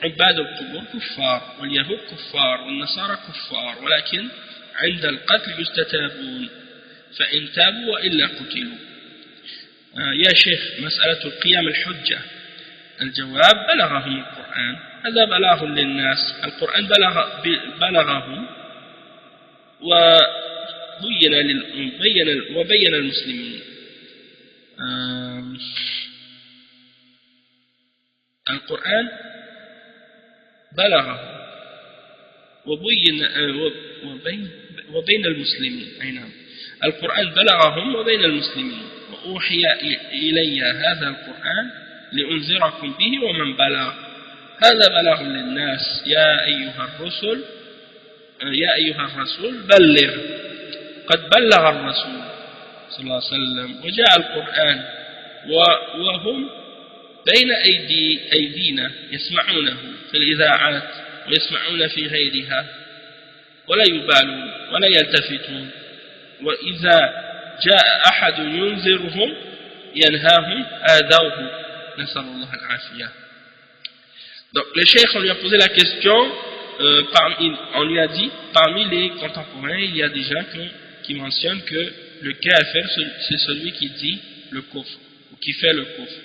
عباد القبور كفار واليهود كفار والنصارى كفار ولكن عند القتل يستتابون فإن تابوا وإلا قتلوا. يا شيخ مسألة القيام الحجة، الجواب بلغهم القرآن، هذا بلاغ للناس، القرآن بلغهم وبين المسلمين. القرآن بلغهم وبين المسلمين، أي نعم، القرآن بلغهم وبين المسلمين. وأوحي إلي هذا القرآن لأنذركم به ومن بلغ، هذا بلاغ للناس. يا أيها الرسول بلغ، قد بلغ الرسول صلى الله عليه وسلم وجاء القرآن وهم بين أيدينا يسمعونه في الإذاعات ويسمعون في غيرها ولا يبالون ولا يلتفتون، وإذا جاء أحد ينذرهم ينهاهم آذوه نسأل الله العافية. Donc le cheikh, on lui a posé la question, on lui a dit, parmi les contemporains il y a des gens qui mentionnent que le kafir c'est celui qui dit le kufr ou qui fait le kufr,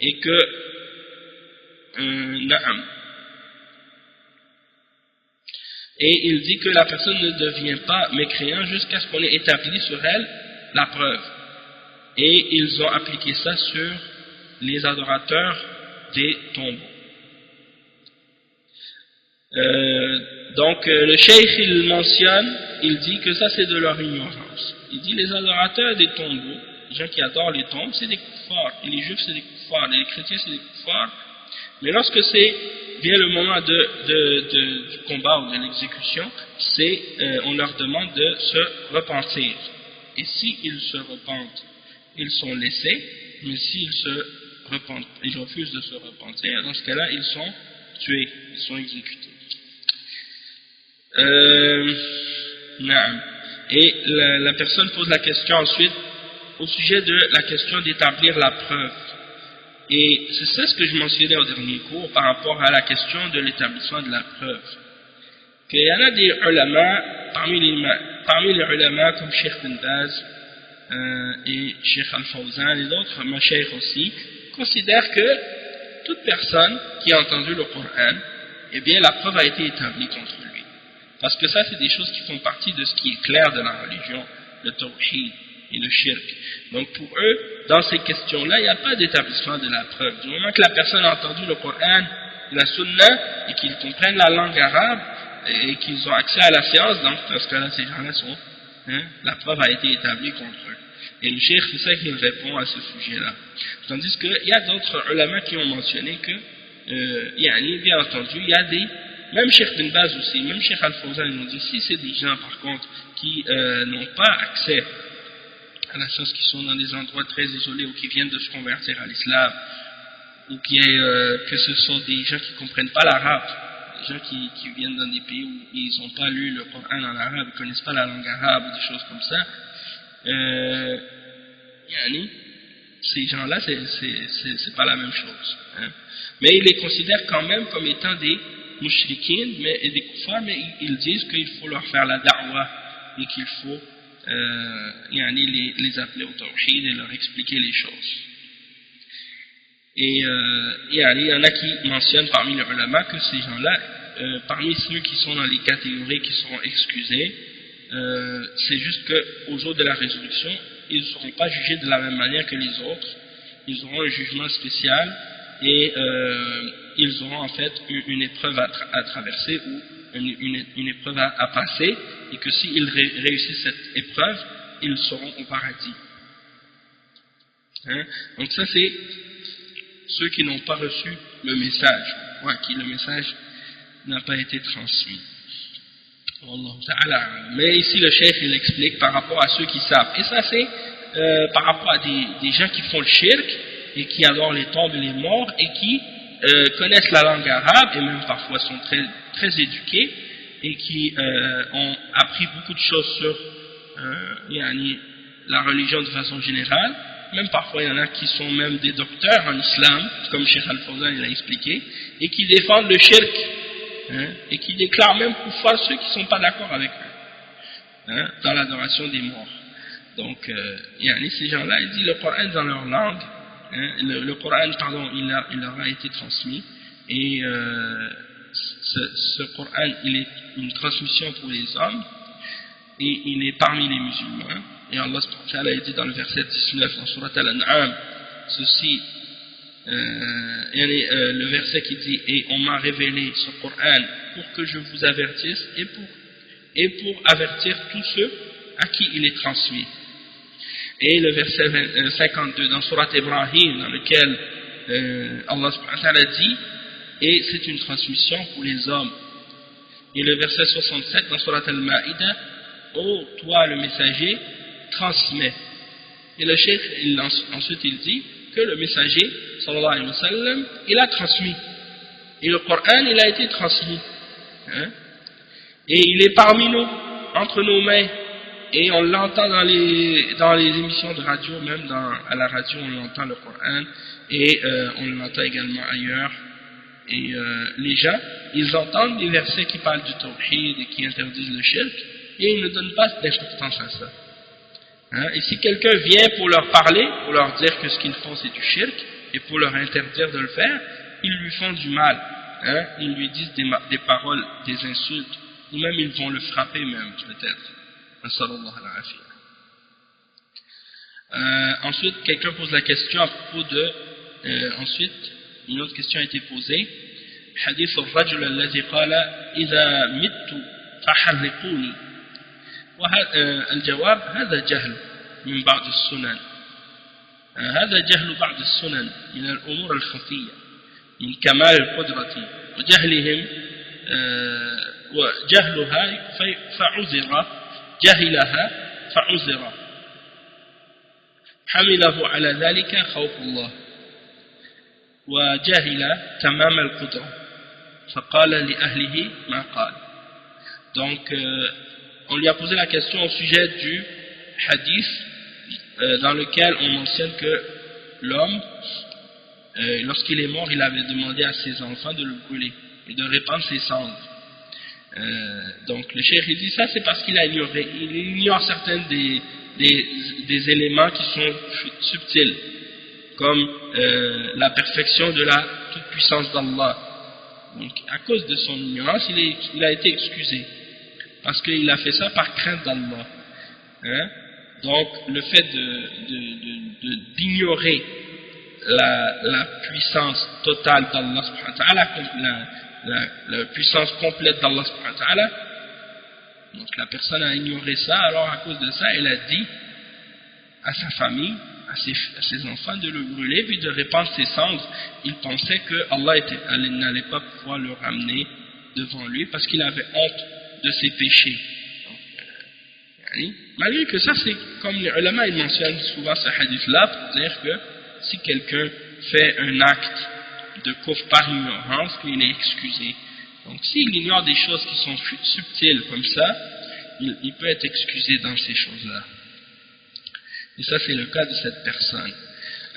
et que na'am, et il dit que la personne ne devient pas mécréant jusqu'à ce qu'on ait établi sur elle la preuve, et ils ont appliqué ça sur les adorateurs des tombeaux. Donc le cheikh il mentionne, il dit que ça c'est de leur ignorance. Il dit les adorateurs des tombeaux, les gens qui adorent les tombes, c'est des kuffars, et les juifs c'est des kuffars, et les chrétiens c'est des kuffars, mais lorsque vient le moment du combat ou de l'exécution, on leur demande de se repentir, et s'ils se repentent, ils sont laissés, mais s'ils ils refusent de se repentir, dans ce cas-là ils sont tués, ils sont exécutés. Et la personne pose la question ensuite au sujet de la question d'établir la preuve, et c'est ça ce que je mentionnais au dernier cours par rapport à la question de l'établissement de la preuve, qu'il y en a des ulama parmi les ulama comme Cheikh Bin Baz et Cheikh Al-Fawzan et d'autres mashayikh aussi considèrent que toute personne qui a entendu le Coran, eh bien la preuve a été établie contre lui. Parce que ça, c'est des choses qui font partie de ce qui est clair de la religion, le tawhid et le shirk. Donc pour eux, dans ces questions-là, il n'y a pas d'établissement de la preuve. Du moment que la personne a entendu le Coran et la Sunna, et qu'ils comprennent la langue arabe, et qu'ils ont accès à la science, donc dans ce cas-là, ces gens-là sont, la preuve a été établie contre eux. Et le cheikh, c'est ça qu'il répond à ce sujet-là. Tandis qu'il y a d'autres ulama qui ont mentionné que, bien entendu, il y a même Cheikh Bin Baz aussi, même Cheikh Al-Fawzan, ils ont dit, si c'est des gens par contre qui n'ont pas accès à la science, qui sont dans des endroits très isolés ou qui viennent de se convertir à l'islam, ou que ce sont des gens qui ne comprennent pas l'arabe, des gens qui viennent dans des pays où ils n'ont pas lu le Coran en arabe, ils ne connaissent pas la langue arabe ou des choses comme ça, ces gens-là, c'est pas la même chose. Mais ils les considèrent quand même comme étant des mouchriquins et des kuffars, mais ils disent qu'il faut leur faire la da'wa et qu'il faut les appeler au tawhid et leur expliquer les choses. Et il y en a qui mentionnent parmi les ulama que ces gens-là, parmi ceux qui sont dans les catégories qui seront excusés, c'est juste qu'au jour de la résurrection, ils ne seront pas jugés de la même manière que les autres, ils auront un jugement spécial et ils auront en fait une épreuve à traverser ou une épreuve à passer, et que s'ils réussissent cette épreuve, ils seront au paradis. Donc ça c'est ceux qui n'ont pas reçu le message, ou à qui le message n'a pas été transmis. Mais ici le cheikh il explique par rapport à ceux qui savent, et ça c'est par rapport à des gens qui font le shirk et qui adorent les tombes et les morts et qui connaissent la langue arabe et même parfois sont très, très éduqués et qui ont appris beaucoup de choses sur la religion de façon générale. Même parfois il y en a qui sont même des docteurs en islam, comme Cheikh Al-Fawzan l'a expliqué, et qui défendent le shirk, et qui déclarent même kuffar ceux qui ne sont pas d'accord avec eux. hein, dans l'adoration des morts. Donc, ces gens-là, ils disent le Coran dans leur langue, hein, le Coran, pardon, il leur a été transmis, et ce Coran, il est une transmission pour les hommes, et il est parmi les musulmans. Et Allah subhanahu wa ta'ala a dit dans le verset 19 dans Surat Al-An'am, ceci, le verset qui dit « Et on m'a révélé ce Coran pour que je vous avertisse et pour avertir tous ceux à qui il est transmis. » Et le verset 52 dans Surat Ibrahim, dans lequel Allah subhanahu wa ta'ala dit « Et c'est une transmission pour les hommes. » Et le verset 67 dans Surat Al-Ma'ida « Ô toi le messager, transmets. » Et le cheikh, ensuite il dit que le messager, sallallahu alayhi wa sallam, il a transmis. Et le Coran, il a été transmis. Hein? Et il est parmi nous, entre nos mains. Et on l'entend dans les émissions de radio, même à la radio, on entend le Coran. Et on l'entend également ailleurs. Et les gens, ils entendent des versets qui parlent du tawhid et qui interdisent le shirk, et ils ne donnent pas d'importance à ça. Hein? Et si quelqu'un vient pour leur parler, pour leur dire que ce qu'ils font c'est du shirk, et pour leur interdire de le faire, ils lui font du mal. Hein? Ils lui disent des paroles, des insultes, ou même ils vont le frapper même, peut-être. Ensuite, quelqu'un pose la question à propos de... ensuite, une autre question a été posée. حديث الرجل الذي قال إذا مت فحرقوني. الجواب هذا جهل من بعض السنن. هذا جهل بعض السنن من الأمور الخفية من كمال القدرة وجهلهم وجهلها فعذر جهلها فعذر حمله على ذلك خوف الله وجهل تمام القدرة فقال لأهله ما قال. Donc on lui a posé la question au sujet du hadith dans lequel on mentionne que l'homme, lorsqu'il est mort, il avait demandé à ses enfants de le brûler et de répandre ses cendres. Donc le cheikh dit ça, c'est parce qu'il a ignoré, il ignore certains des éléments qui sont subtils, comme la perfection de la toute-puissance d'Allah. Donc à cause de son ignorance, il a été excusé, parce qu'il a fait ça par crainte d'Allah. Hein? Donc le fait d'ignorer la puissance totale d'Allah subhanahu wa ta'ala, la puissance complète d'Allah subhanahu wa ta'ala, donc la personne a ignoré ça, alors à cause de ça, elle a dit à sa famille, à ses enfants de le brûler, puis de répandre ses cendres. Il pensait que Allah n'allait pas pouvoir le ramener devant lui, parce qu'il avait honte de ses péchés. Donc, malgré que ça, c'est comme les ulama, ils mentionnent souvent ce hadith-là pour dire que si quelqu'un fait un acte de kufr par ignorance, qu'il est excusé. Donc s'il ignore des choses qui sont subtiles comme ça, il peut être excusé dans ces choses-là. Et ça, c'est le cas de cette personne.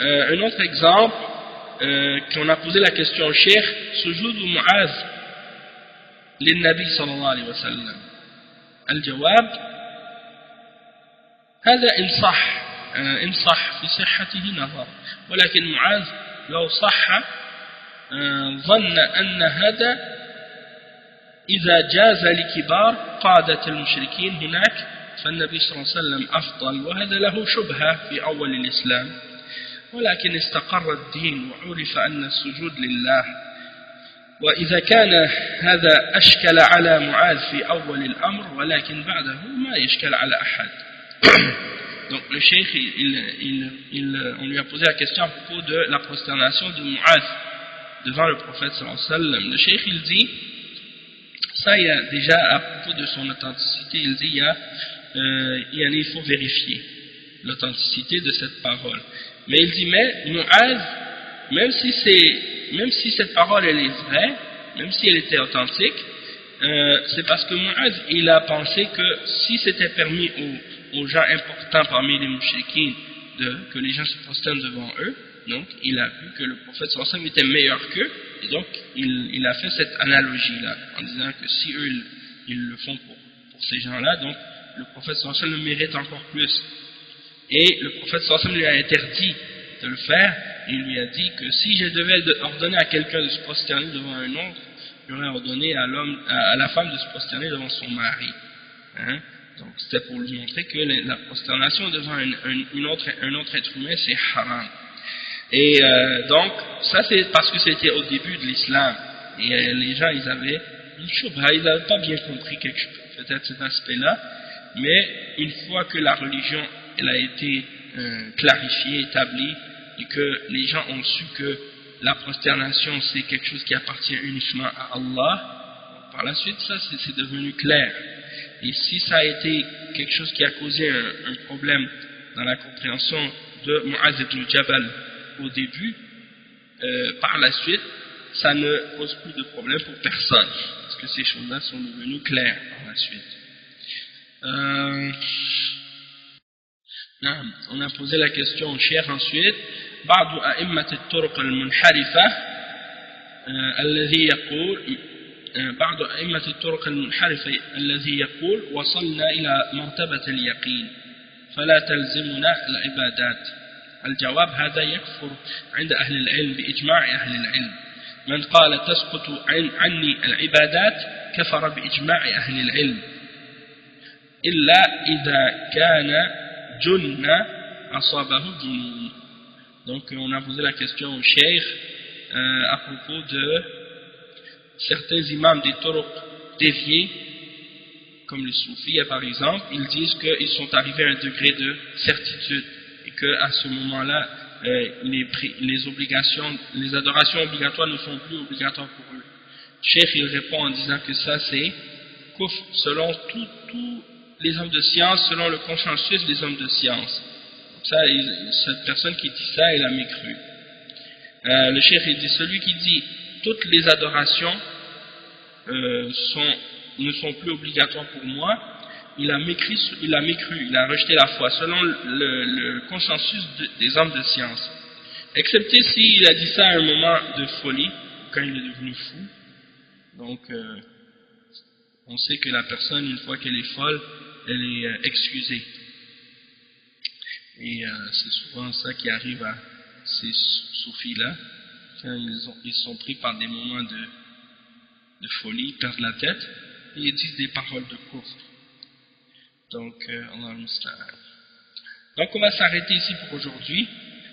Un autre exemple, qu'on a posé la question au cheikh, Sujoud ou Mu'az للنبي صلى الله عليه وسلم. الجواب هذا إن صح في صحته نظر، ولكن معاذ لو صح ظن أن هذا إذا جاز لكبار قادة المشركين هناك فالنبي صلى الله عليه وسلم أفضل، وهذا له شبهة في أول الإسلام، ولكن استقر الدين وعرف أن السجود لله. وإذا كان هذا أشكل على معاذ في أول الأمر ولكن بعده ما يشكل على أحد. Donc le cheikh, on lui a posé la question à propos de la prosternation de Mu'az devant le prophète sallallahu alayhi wa sallam. Le cheikh, il dit, ça il y a déjà à propos de son authenticité, il dit il faut vérifier l'authenticité de cette parole. Mais il dit, mais Mu'az, même si cette parole elle est vraie, même si elle était authentique, c'est parce que Mu'az, il a pensé que si c'était permis aux gens importants parmi les mouchriquins que les gens se prosternent devant eux, donc il a vu que le prophète sallallahu alayhi wa sallam était meilleur qu'eux, et donc il a fait cette analogie là en disant que si eux ils le font pour ces gens là, donc le prophète sallallahu alayhi wa sallam le mérite encore plus. Et le prophète sallallahu alayhi wa sallam lui a interdit de le faire, et il lui a dit que si je devais ordonner à quelqu'un de se prosterner devant un autre, j'aurais ordonné à la femme de se prosterner devant son mari. Hein? Donc c'était pour lui montrer que la prosternation devant un autre être humain, c'est haram. Et donc, ça c'est parce que c'était au début de l'islam. Et les gens, ils avaient une choubha, ils n'avaient pas bien compris peut-être cet aspect-là. Mais une fois que la religion elle a été clarifiée, établie, et que les gens ont su que la prosternation c'est quelque chose qui appartient uniquement à Allah, par la suite ça c'est devenu clair. Et si ça a été quelque chose qui a causé un problème dans la compréhension de Mu'adh ibn Jabal au début, par la suite ça ne pose plus de problème pour personne, parce que ces choses-là sont devenues claires par la suite. On a posé la question au cheikh ensuite. بعض أئمة الطرق المنحرفة الذي يقول وصلنا إلى مرتبة اليقين فلا تلزمنا العبادات. الجواب هذا يكفر عند أهل العلم بإجماع أهل العلم. من قال تسقط عني العبادات كفر بإجماع أهل العلم إلا إذا كان جن أصابه جنون. Donc on a posé la question au cheikh à propos de certains imams des turuq déviés, comme les soufis par exemple. Ils disent qu'ils sont arrivés à un degré de certitude et qu'à ce moment-là les adorations obligatoires ne sont plus obligatoires pour eux. Le cheikh il répond en disant que ça c'est kufr selon tous les hommes de science, selon le consensus des hommes de science. Ça, cette personne qui dit ça, elle a mécru. Le cheikh il dit, celui qui dit toutes les adorations ne sont plus obligatoires pour moi, il a mécru, il a rejeté la foi, selon le consensus des hommes de science. Excepté s'il a dit ça à un moment de folie, quand il est devenu fou. Donc, on sait que la personne, une fois qu'elle est folle, elle est excusée. Et c'est souvent ça qui arrive à ces soufis-là, quand ils sont pris par des moments de folie, ils perdent la tête, et ils disent des paroles de kufr. Donc, on va s'arrêter ici pour aujourd'hui.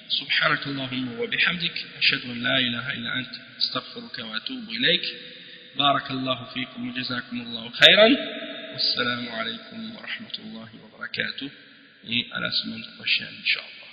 Subhanakallahumma wa bihamdik, ashhadu an la ilaha illa ant, astaghfiruka wa atubu ilayk. Barakallahu fikum wa jazakumullahu khairan. Wassalamu alaykum wa rahmatullahi wa barakatuh. Et à la semaine prochaine, Inch'Allah.